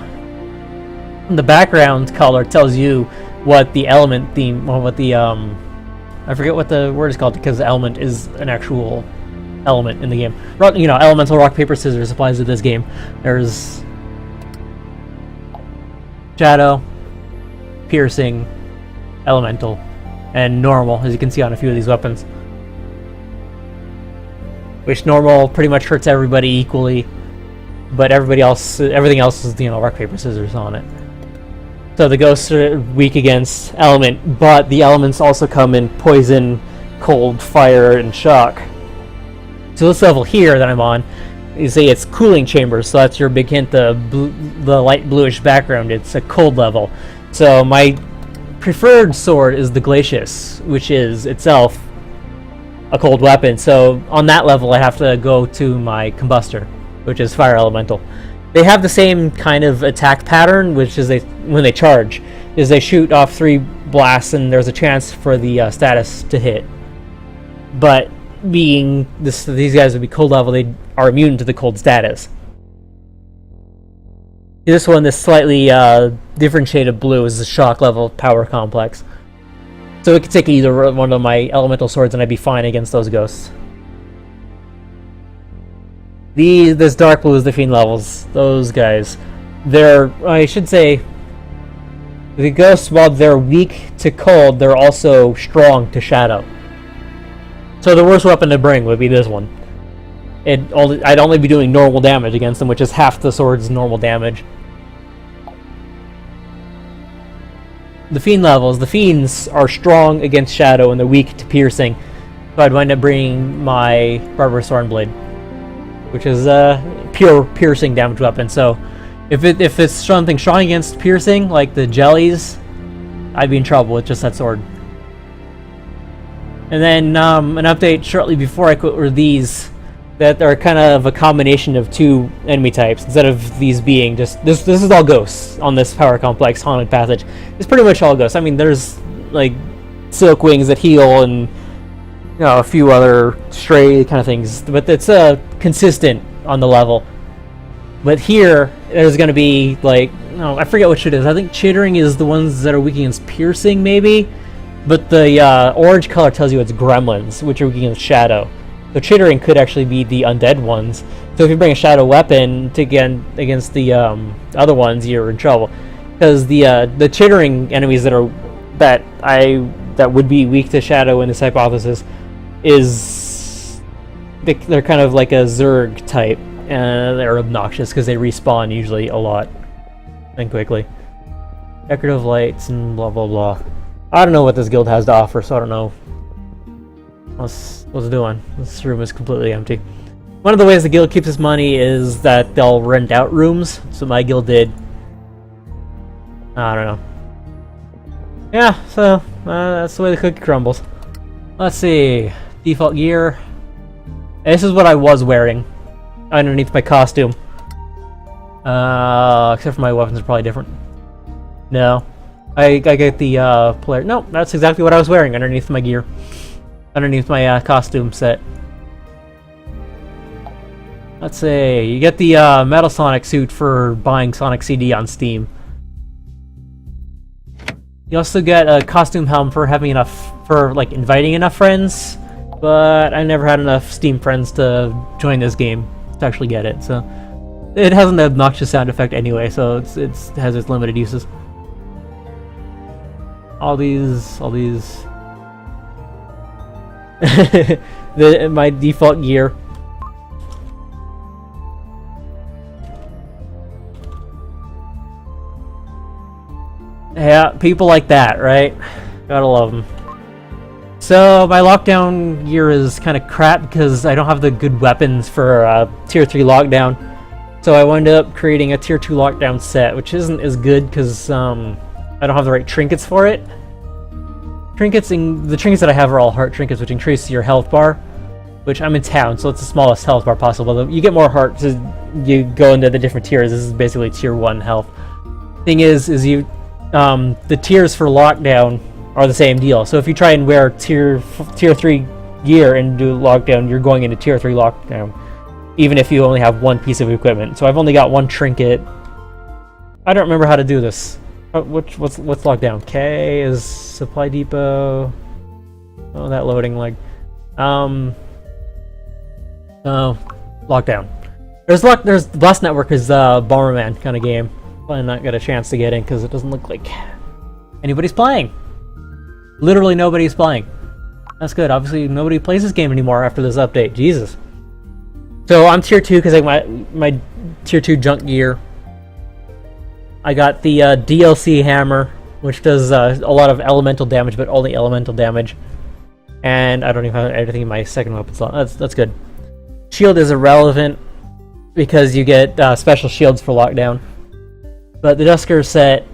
The background color tells you what the element theme, or what the I forget what the word is called, because the element is an actual element in the game. You know, elemental rock paper scissors applies to this game. There's shadow, piercing, elemental, and normal, as you can see on a few of these weapons. Which normal pretty much hurts everybody equally, but everything else is, you know, rock paper scissors on it. So the ghosts are weak against element, but the elements also come in poison, cold, fire, and shock. So this level here that I'm on, you see it's cooling chambers, so that's your big hint. The light bluish background, it's a cold level. So my preferred sword is the Glacius, which is itself a cold weapon. So on that level I have to go to my Combustor, which is fire elemental. They have the same kind of attack pattern, which is when they charge, is they shoot off 3 blasts and there's a chance for the status to hit. But being these guys would be cold level, they are immune to the cold status. This one, this slightly different shade of blue, is the shock level power complex. So it could take either one of my elemental swords and I'd be fine against those ghosts. This dark blue is the fiend levels. Those guys, I should say, the ghosts, while they're weak to cold, they're also strong to shadow. So the worst weapon to bring would be this one. I'd only be doing normal damage against them, which is half the sword's normal damage. The fiend levels, the fiends are strong against shadow and they're weak to piercing. So I'd wind up bringing my Barbarous Thornblade, which is a pure piercing damage weapon. So if it's something strong against piercing, like the jellies, I'd be in trouble with just that sword. And then an update shortly before I quit were these, that are kind of a combination of 2 enemy types, instead of these being just this is all ghosts on this power complex haunted passage. It's pretty much all ghosts. I mean, there's like Silk Wings that heal and, you know, a few other stray kind of things, but it's consistent on the level. But here there's going to be like, no, I forget which it is. I think Chittering is the ones that are weak against piercing, maybe, but the orange color tells you it's gremlins, which are weak against shadow. So Chittering could actually be the undead ones. So if you bring a shadow weapon to against the other ones, you're in trouble, because the Chittering enemies that would be weak to shadow in this hypothesis is they're kind of like a Zerg type, and they're obnoxious because they respawn usually a lot and quickly. Decorative lights and blah blah blah. I don't know what this guild has to offer, so I don't know what's doing. This room is completely empty. One of the ways the guild keeps its money is that they'll rent out rooms. So my guild did. I don't know. Yeah, so that's the way the cookie crumbles. Let's see. Default gear. This is what I was wearing underneath my costume. Except for my weapons are probably different. No. I get the player. No, that's exactly what I was wearing underneath my gear. Underneath my costume set. Let's see. You get the Metal Sonic suit for buying Sonic CD on Steam. You also get a costume helm for having like inviting enough friends, but I never had enough Steam friends to join this game to actually get it. So it has an obnoxious sound effect anyway, so it has its limited uses. All these. My default gear. Yeah, people like that, right? Gotta love them. So my lockdown gear is kind of crap because I don't have the good weapons for tier 3 lockdown. So I wound up creating a tier 2 lockdown set, which isn't as good because I don't have the right trinkets for it. The trinkets that I have are all heart trinkets, which increase your health bar, which I'm in town, so it's the smallest health bar possible. You get more hearts as you go into the different tiers. This is basically tier 1 health. Thing is the tiers for lockdown are the same deal. So if you try and wear tier 3 gear and do lockdown, you're going into tier 3 lockdown, even if you only have one piece of equipment. So I've only got one trinket. I don't remember how to do this. What's lockdown? K is supply depot. Oh, that loading lag. Lockdown. There's Blast Network is Bomberman kind of game. Probably not got a chance to get in because it doesn't look like anybody's playing. Literally nobody's playing. That's good. Obviously nobody plays this game anymore after this update. Jesus. So I'm tier 2 because I got my tier 2 junk gear. I got the DLC hammer, which does a lot of elemental damage, but only elemental damage. And I don't even have anything in my second weapon slot. That's good. Shield is irrelevant because you get special shields for lockdown. But the Dusker set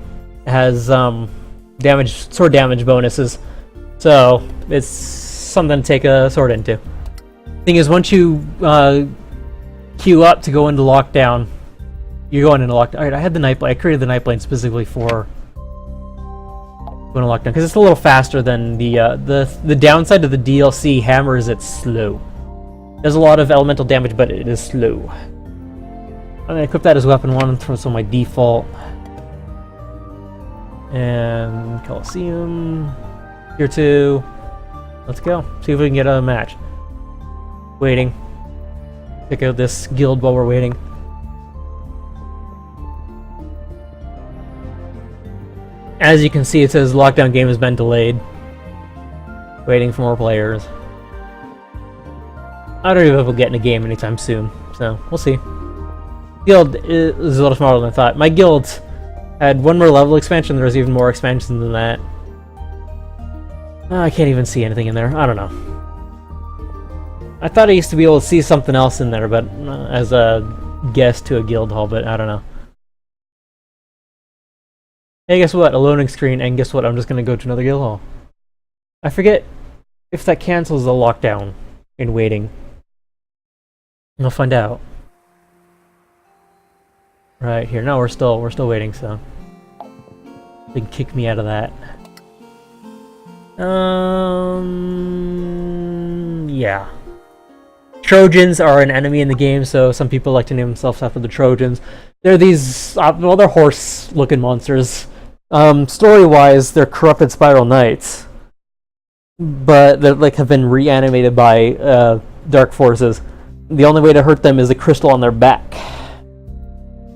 has sword damage bonuses, so it's something to take a sword into. Thing is, once you queue up to go into lockdown, you're going into lockdown. Alright, I had the Nightblade. I created the Nightblade specifically for going to lockdown because it's a little faster than the downside of the DLC hammer is it's slow. It does a lot of elemental damage, but it is slow. I'm gonna equip that as weapon 1 and throw some my default. And Coliseum. Tier 2. Let's go. See if we can get a match. Waiting. Check out this guild while we're waiting. As you can see, it says lockdown game has been delayed. Waiting for more players. I don't even know if we'll get in a game anytime soon, so we'll see. Guild is a little smaller than I thought. My guild had one more level expansion. There was even more expansion than that. I can't even see anything in there. I don't know. I thought I used to be able to see something else in there, but as a guest to a guild hall, but I don't know. Hey, guess what? A loading screen, and guess what? I'm just gonna go to another guild hall. I forget if that cancels the lockdown in waiting. I'll find out. Right here. No, we're still waiting, so they can kick me out of that. Yeah. Trojans are an enemy in the game, so some people like to name themselves after the Trojans. They're these, well, they're horse-looking monsters. Story-wise, they're corrupted spiral knights, but they have been reanimated by dark forces. The only way to hurt them is a crystal on their back.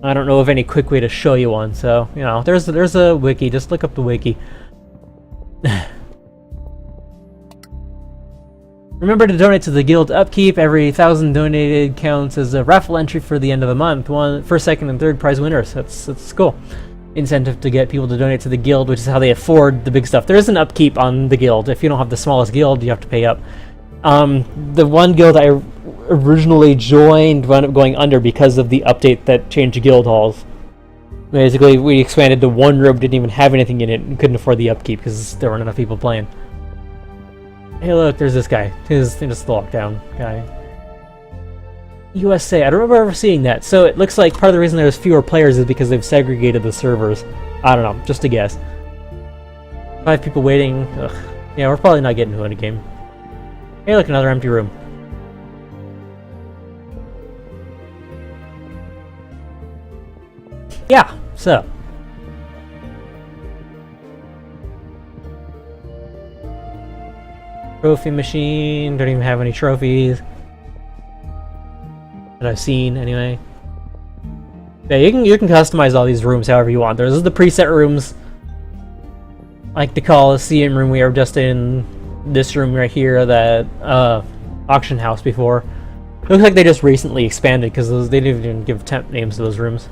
I don't know of any quick way to show you one, so there's a wiki. Just look up the wiki. Remember to donate to the guild upkeep. Every 1,000 donated counts as a raffle entry for the end of the month. First, second, and third prize winners. That's cool. Incentive to get people to donate to the guild, which is how they afford the big stuff. There is an upkeep on the guild. If you don't have the smallest guild, you have to pay up. The one guild I originally joined wound up going under because of the update that changed guild halls. Basically, we expanded to one room, didn't even have anything in it, and couldn't afford the upkeep because there weren't enough people playing. Hey look, there's this guy. He's just the lockdown guy. USA, I don't remember ever seeing that. So it looks like part of the reason there's fewer players is because they've segregated the servers. I don't know, just a guess. 5 people waiting. Ugh. Yeah, we're probably not getting to win a game. Hey look, another empty room. Yeah, so. Trophy machine, don't even have any trophies that I've seen anyway. Yeah, you can customize all these rooms however you want. There's the preset rooms, like the Coliseum room we were just in, this room right here, that auction house before. It looks like they just recently expanded because they didn't even give temp names to those rooms.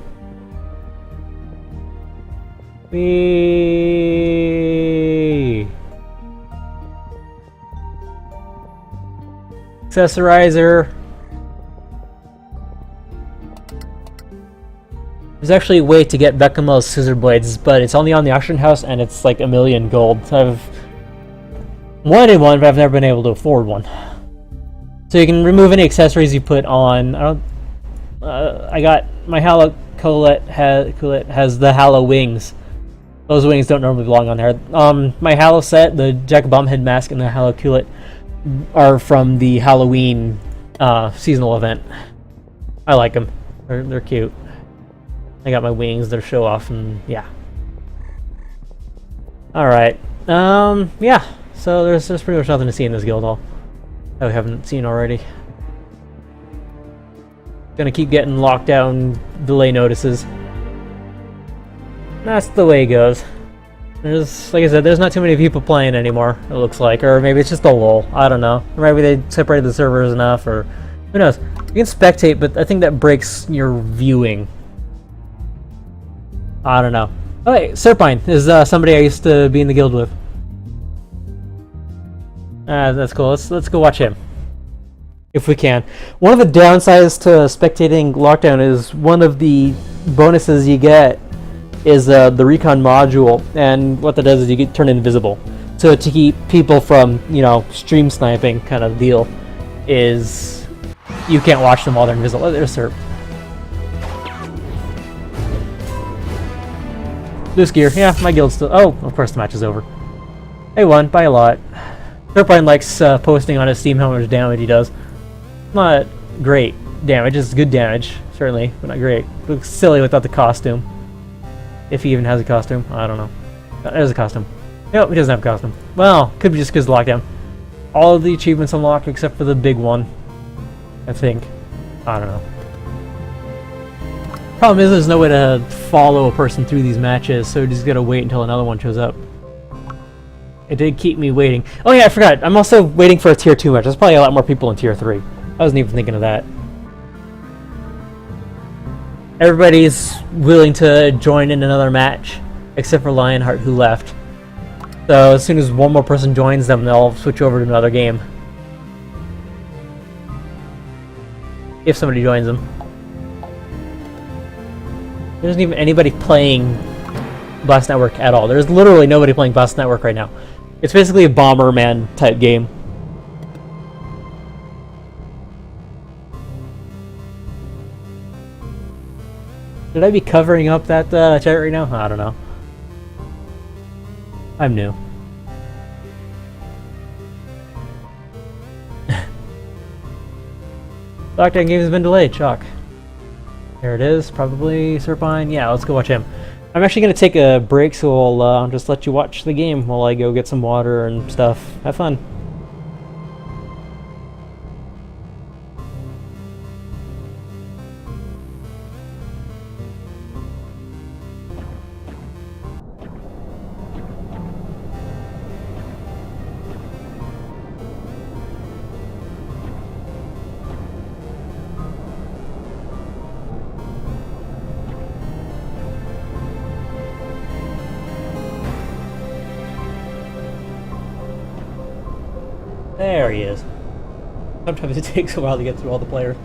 Accessorizer. There's actually a way to get Bechamel's scissor blades, but it's only on the auction house and it's like 1,000,000 gold. So I've wanted one, but I've never been able to afford one. So you can remove any accessories you put on. I got my Halo Colette has the Halo wings. Those wings don't normally belong on there. My Halo set, the Jack Bombhead mask and the Halo Culet, are from the Halloween seasonal event. I like them. They're cute. I got my wings. They're show off, and yeah. All right. Yeah. So there's pretty much nothing to see in this guild hall that we haven't seen already. Gonna keep getting lockdown delay notices. That's the way it goes. There's, like I said, there's not too many people playing anymore, it looks like. Or maybe it's just a lull. I don't know. Or maybe they separated the servers enough, or who knows. You can spectate, but I think that breaks your viewing. I don't know. Oh, wait, Serpine is somebody I used to be in the guild with. That's cool. Let's go watch him. If we can. One of the downsides to spectating lockdown is one of the bonuses you get is the recon module, and what that does is you get turned invisible. So to keep people from, you know, stream sniping kind of deal, is you can't watch them while they're invisible. Oh, there's Serp. Loose gear. Yeah, my guild's still... Oh, of course the match is over. I won by a lot. Serpine likes posting on his Steam how much damage he does. Not great damage, it's good damage, certainly, but not great. Looks silly without the costume. If he even has a costume, I don't know. There's a costume. Nope, he doesn't have a costume. Well, could be just because of lockdown. All of the achievements unlocked except for the big one, I think. I don't know. Problem is, there's no way to follow a person through these matches, so you just gotta wait until another one shows up. It did keep me waiting. Oh yeah, I forgot. I'm also waiting for a tier 2 match. There's probably a lot more people in tier 3. I wasn't even thinking of that. Everybody's willing to join in another match, except for Lionheart, who left. So as soon as one more person joins them, they'll switch over to another game. If somebody joins them. There isn't even anybody playing Blast Network at all. There's literally nobody playing Blast Network right now. It's basically a Bomberman type game. Should I be covering up that chat right now? I don't know. I'm new. Lockdown game has been delayed. Shock. There it is. Probably Serpine. Yeah, let's go watch him. I'm actually going to take a break, so I'll just let you watch the game while I go get some water and stuff. Have fun. There he is. Sometimes it takes a while to get through all the players.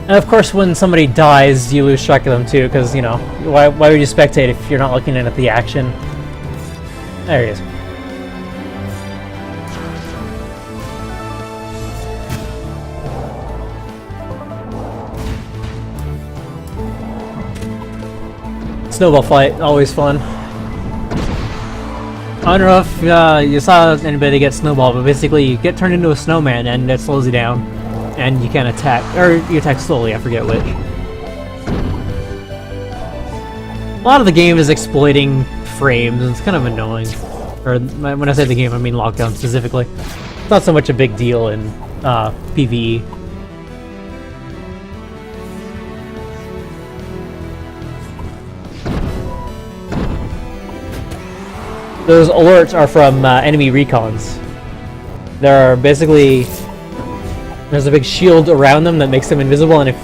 And of course, when somebody dies, you lose track of them too, because, you know, why would you spectate if you're not looking at the action? There he is. Snowball fight, always fun. I don't know if you saw anybody get snowball, but basically you get turned into a snowman and it slows you down, and you can't attack, or you attack slowly, I forget which. A lot of the game is exploiting frames, and it's kind of annoying. Or when I say the game, I mean Lockdown specifically. It's not so much a big deal in PvE. Those alerts are from enemy recons. There are basically... There's a big shield around them that makes them invisible, and if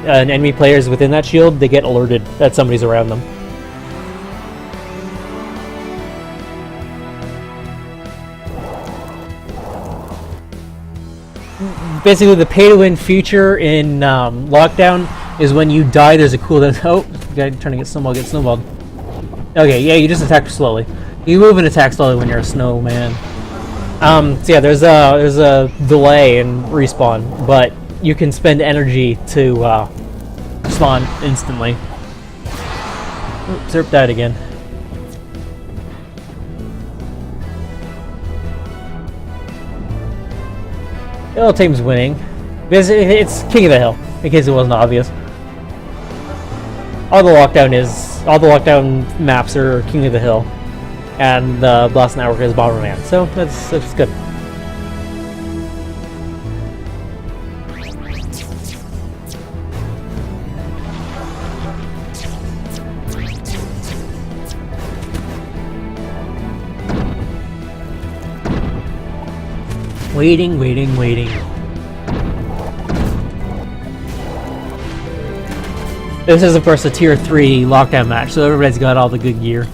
an enemy player is within that shield, they get alerted that somebody's around them. Basically, the pay-to-win feature in Lockdown is when you die, there's a cooldown. Oh, guy trying to get snowballed. Okay, yeah, you just attack slowly. You move and attack slowly when you're a snowman. So yeah, there's a delay in respawn, but you can spend energy to spawn instantly. Oops, Zerp died again. The little team's winning. It's King of the Hill, in case it wasn't obvious. All the lockdown maps are King of the Hill, and the Blast Network is Bomberman, so that's good. Waiting. This is, of course, a tier 3 lockdown match, so everybody's got all the good gear.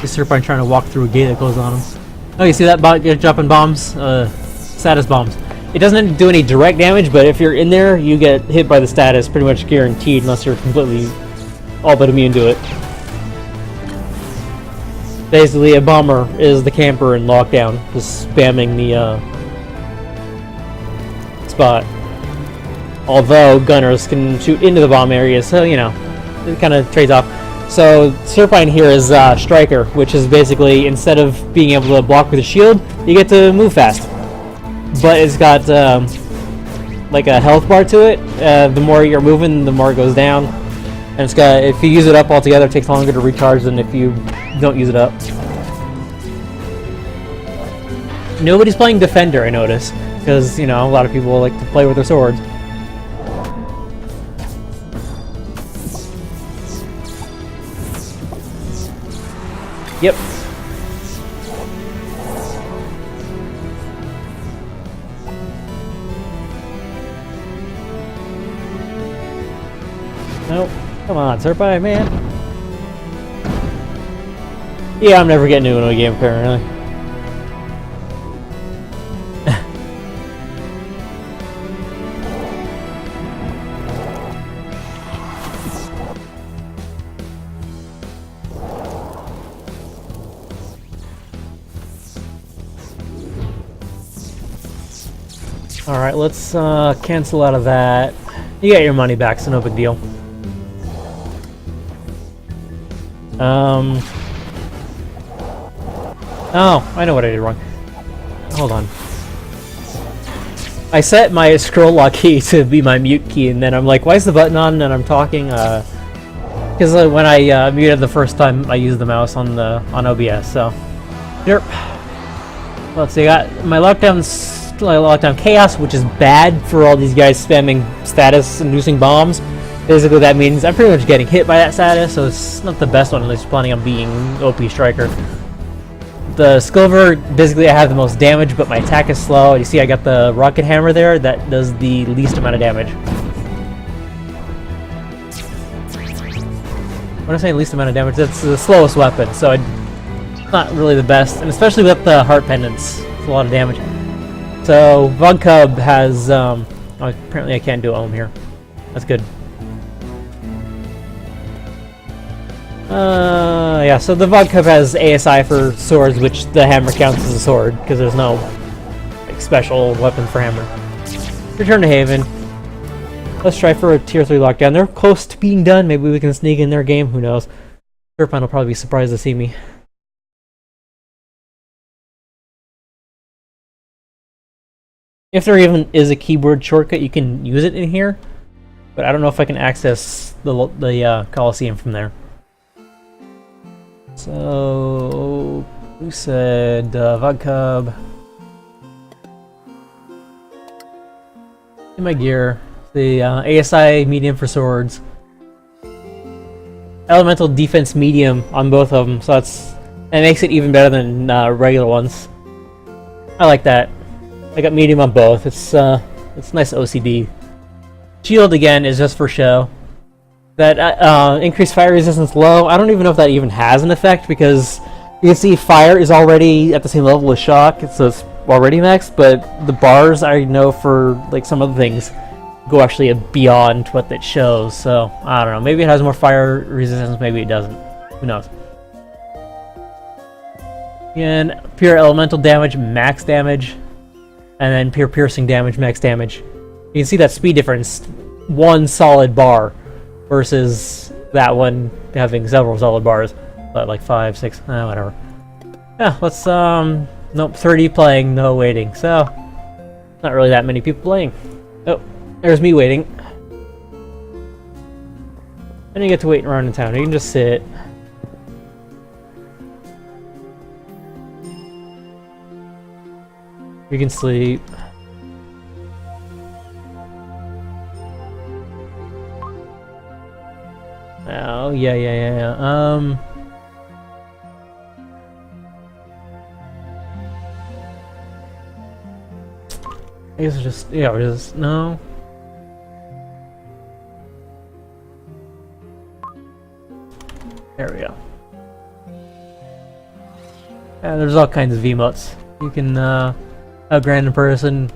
This Serpine trying to walk through a gate that goes on him. Oh, you see that bot dropping bombs? Status bombs. It doesn't do any direct damage, but if you're in there, you get hit by the status pretty much guaranteed, unless you're completely all but immune to it. Basically, a bomber is the camper in lockdown, just spamming the spot. Although gunners can shoot into the bomb area, so you know, it kind of trades off. So Serpine here is Striker, which is basically, instead of being able to block with a shield, you get to move fast. But it's got like a health bar to it. The more you're moving, the more it goes down. And it's got, if you use it up altogether, it takes longer to recharge than if you don't use it up. Nobody's playing Defender, I notice, because, you know, a lot of people like to play with their swords. Yep. Nope. Come on, Serpine, man. Yeah, I'm never getting into a game, apparently. Alright, let's cancel out of that. You get your money back, so no big deal. Oh, I know what I did wrong. Hold on. I set my scroll lock key to be my mute key, and then I'm like, why is the button on and I'm talking? Because when I muted the first time, I used the mouse on OBS, so. Derp. Let's see, I got my lockdown chaos, which is bad for all these guys spamming status inducing bombs. Basically that means I'm pretty much getting hit by that status, so it's not the best one unless you're planning on being OP Striker. The Skilver, basically I have the most damage, but my attack is slow. You see I got the rocket hammer there, that does the least amount of damage. When I say least amount of damage, that's the slowest weapon, so it's not really the best, and especially with the heart pendants, it's a lot of damage. So, Vogcub has, oh, apparently I can't do Ohm here. That's good. Yeah, so the VOD Cup has ASI for swords, which the hammer counts as a sword, because there's no like, special weapon for hammer. Return to Haven. Let's try for a tier 3 lockdown. They're close to being done. Maybe we can sneak in their game. Who knows? Turpine will probably be surprised to see me. If there even is a keyboard shortcut, you can use it in here. But I don't know if I can access the Coliseum from there. So, who said Vodcub? In my gear, the ASI medium for swords, elemental defense medium on both of them, so that makes it even better than regular ones. I like that. I got medium on both. It's nice OCD. Shield again is just for show. That increased fire resistance low. I don't even know if that even has an effect because you can see fire is already at the same level as shock, so it's already maxed. But the bars I know for like some other things go actually beyond what it shows. So I don't know. Maybe it has more fire resistance. Maybe it doesn't. Who knows? Again, pure elemental damage, max damage, and then pure piercing damage, max damage. You can see that speed difference. One solid bar. Versus that one having several solid bars, but like 5, 6, whatever. Yeah, let's nope, 30 playing, no waiting. So not really that many people playing. Oh, there's me waiting. And you get to wait around in town. You can just sit. You can sleep. Oh, yeah. I guess it's just, yeah, we're just, no. There we go. Yeah, there's all kinds of emotes. You can, hug a random person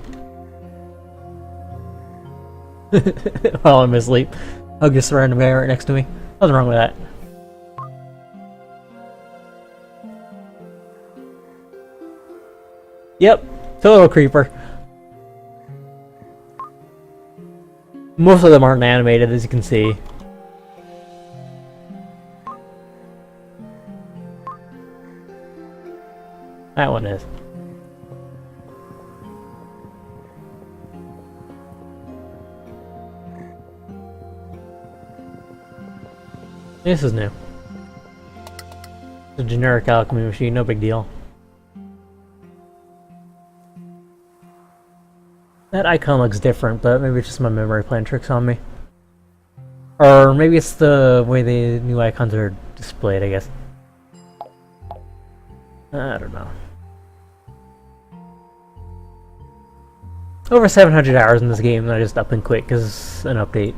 while I'm asleep. Hug this random guy right next to me. Nothing wrong with that. Yep, total creeper. Most of them aren't animated, as you can see. That one is. This is new. It's a generic alchemy machine, no big deal. That icon looks different, but maybe it's just my memory playing tricks on me. Or maybe it's the way the new icons are displayed, I guess. I don't know. Over 700 hours in this game, and I just up and quit because an update.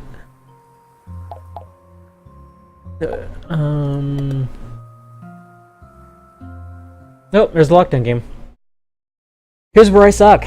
Nope, there's the lockdown game. Here's where I suck.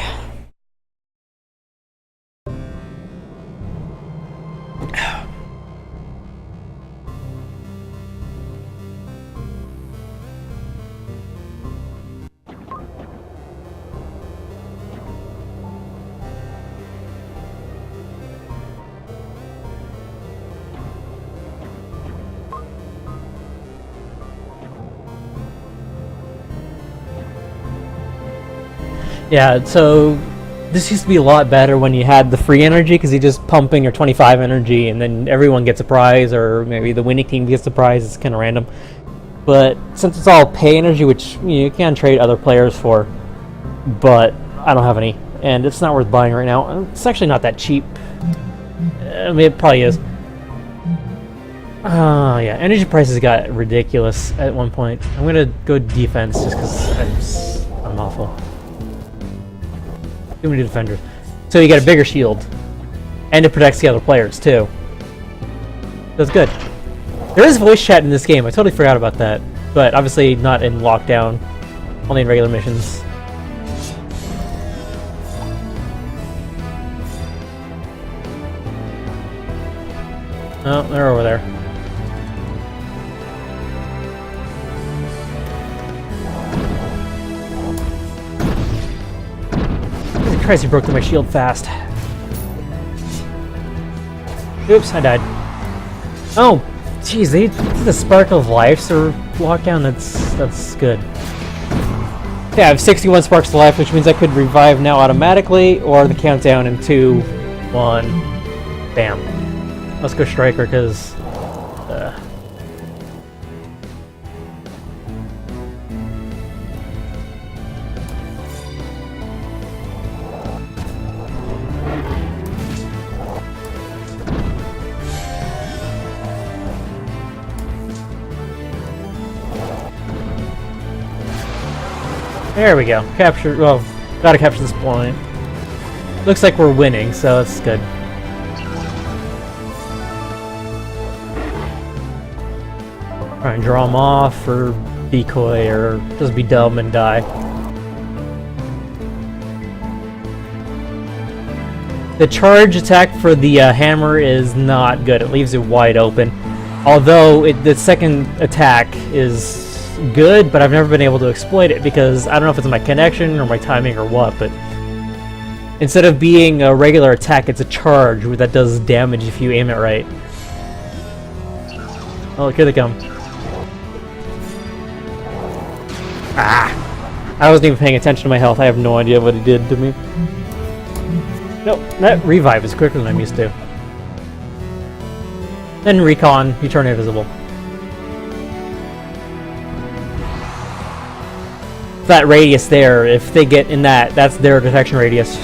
Yeah, so this used to be a lot better when you had the free energy, because you just pump in your 25 energy and then everyone gets a prize, or maybe the winning team gets a prize. It's kind of random. But since it's all pay energy, which you can trade other players for, but I don't have any, and it's not worth buying right now. It's actually not that cheap. I mean, it probably is. Yeah, energy prices got ridiculous at one point. I'm gonna go defense just because I'm awful. Too many defenders. So you get a bigger shield. And it protects the other players, too. That's good. There is voice chat in this game. I totally forgot about that. But obviously not in lockdown. Only in regular missions. Oh, they're over there. Jesus Christ, he broke through my shield fast. Oops, I died. Oh, jeez, they did the Sparkle of Life, so lockdown, that's good. Yeah, I have 61 Sparks of Life, which means I could revive now automatically, or the countdown in 2, 1, bam. Let's go Striker, because... There we go. Capture. Well, gotta capture this point. Looks like we're winning, so that's good. Try and draw them off, or decoy, or just be dumb and die. The charge attack for the hammer is not good. It leaves it wide open. Although the second attack is good, but I've never been able to exploit it because I don't know if it's my connection or my timing or what, but instead of being a regular attack, it's a charge that does damage if you aim it right. Oh, look, here they come. Ah! I wasn't even paying attention to my health. I have no idea what he did to me. Nope, that revive is quicker than I'm used to. Then recon, you turn invisible. That radius there, if they get in that, that's their detection radius.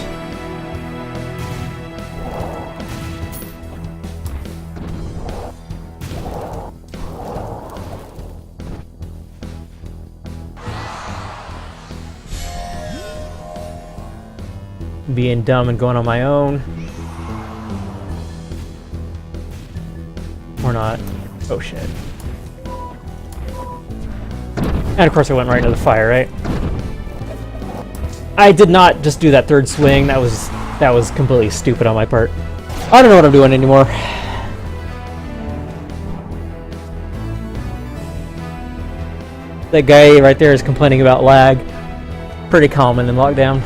Being dumb and going on my own. Or not. Oh shit. And of course I went right into the fire, right? I did not just do that third swing. That was completely stupid on my part. I don't know what I'm doing anymore. That guy right there is complaining about lag. Pretty common in lockdown.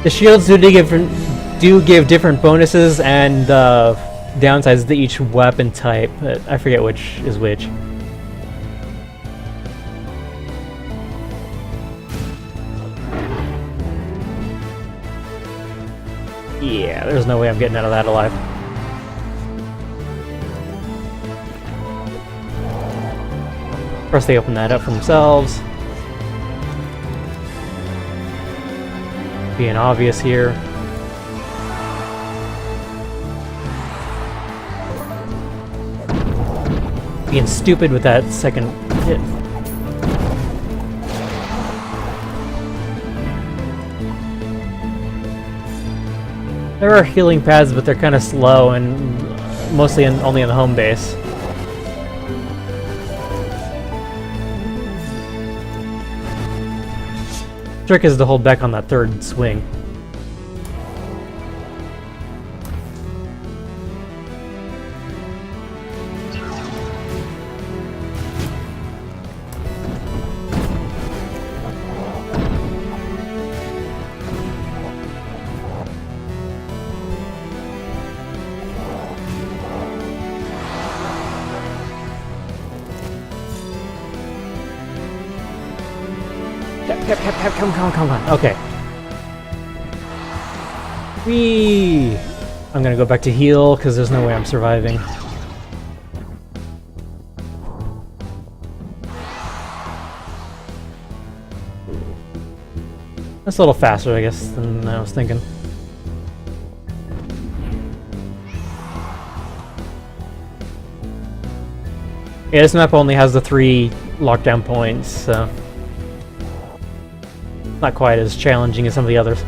The shields do give different bonuses and downsides to each weapon type, but I forget which is which. Yeah, there's no way I'm getting out of that alive. Of course they open that up for themselves. Being obvious here. Being stupid with that second hit. There are healing pads, but they're kind of slow and mostly only in the home base. Trick is to hold back on that third swing. Come on. Okay. Whee! I'm gonna go back to heal, because there's no way I'm surviving. That's a little faster, I guess, than I was thinking. Yeah, this map only has the 3 lockdown points, so not quite as challenging as some of the others.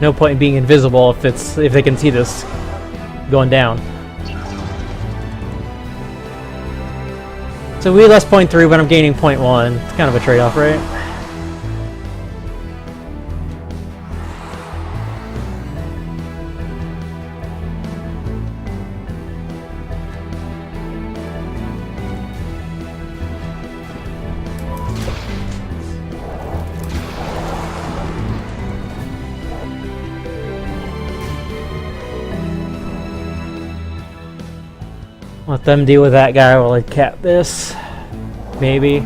No point in being invisible if they can see this going down. So we lost 0.3, but I'm gaining 0.1. It's kind of a trade-off, right? Let them deal with that guy while I cap this. Maybe.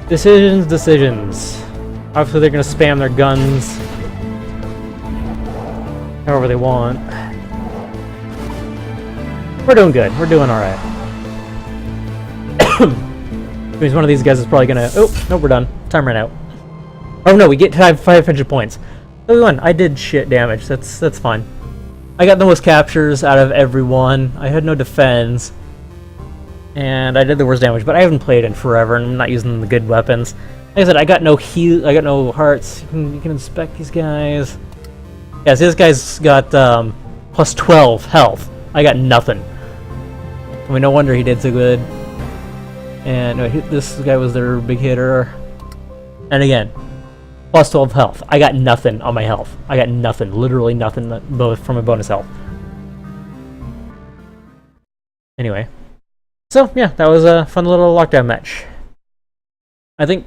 Decisions. Obviously they're gonna spam their guns however they want. We're doing good. We're doing alright. Means one of these guys is probably gonna... Oh, no, we're done. Time ran out. Oh no, we get 500 points. So we won. I did shit damage. That's fine. I got the most captures out of everyone. I had no defense. And I did the worst damage, but I haven't played in forever, and I'm not using the good weapons. Like I said, I got no heal, I got no hearts. You can inspect these guys. Yeah, so this guy's got plus 12 health. I got nothing. I mean, no wonder he did so good. And this guy was their big hitter. And again, plus 12 health. I got nothing on my health. I got nothing, literally nothing, both from a bonus health. Anyway. So, yeah, that was a fun little lockdown match. I think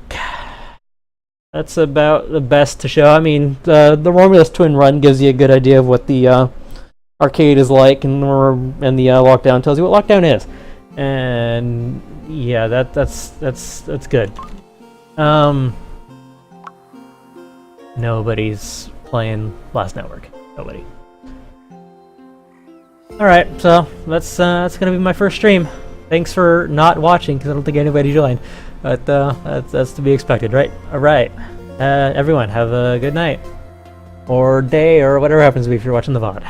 that's about the best to show. I mean, the Romulus Twin Run gives you a good idea of what the arcade is like, and the lockdown tells you what lockdown is. And yeah, that's good. Nobody's playing Blast Network. Nobody. All right, so that's gonna be my first stream. Thanks for not watching, because I don't think anybody joined. But that's to be expected, right? Alright. Everyone, have a good night. Or day, or whatever happens to be if you're watching the VOD.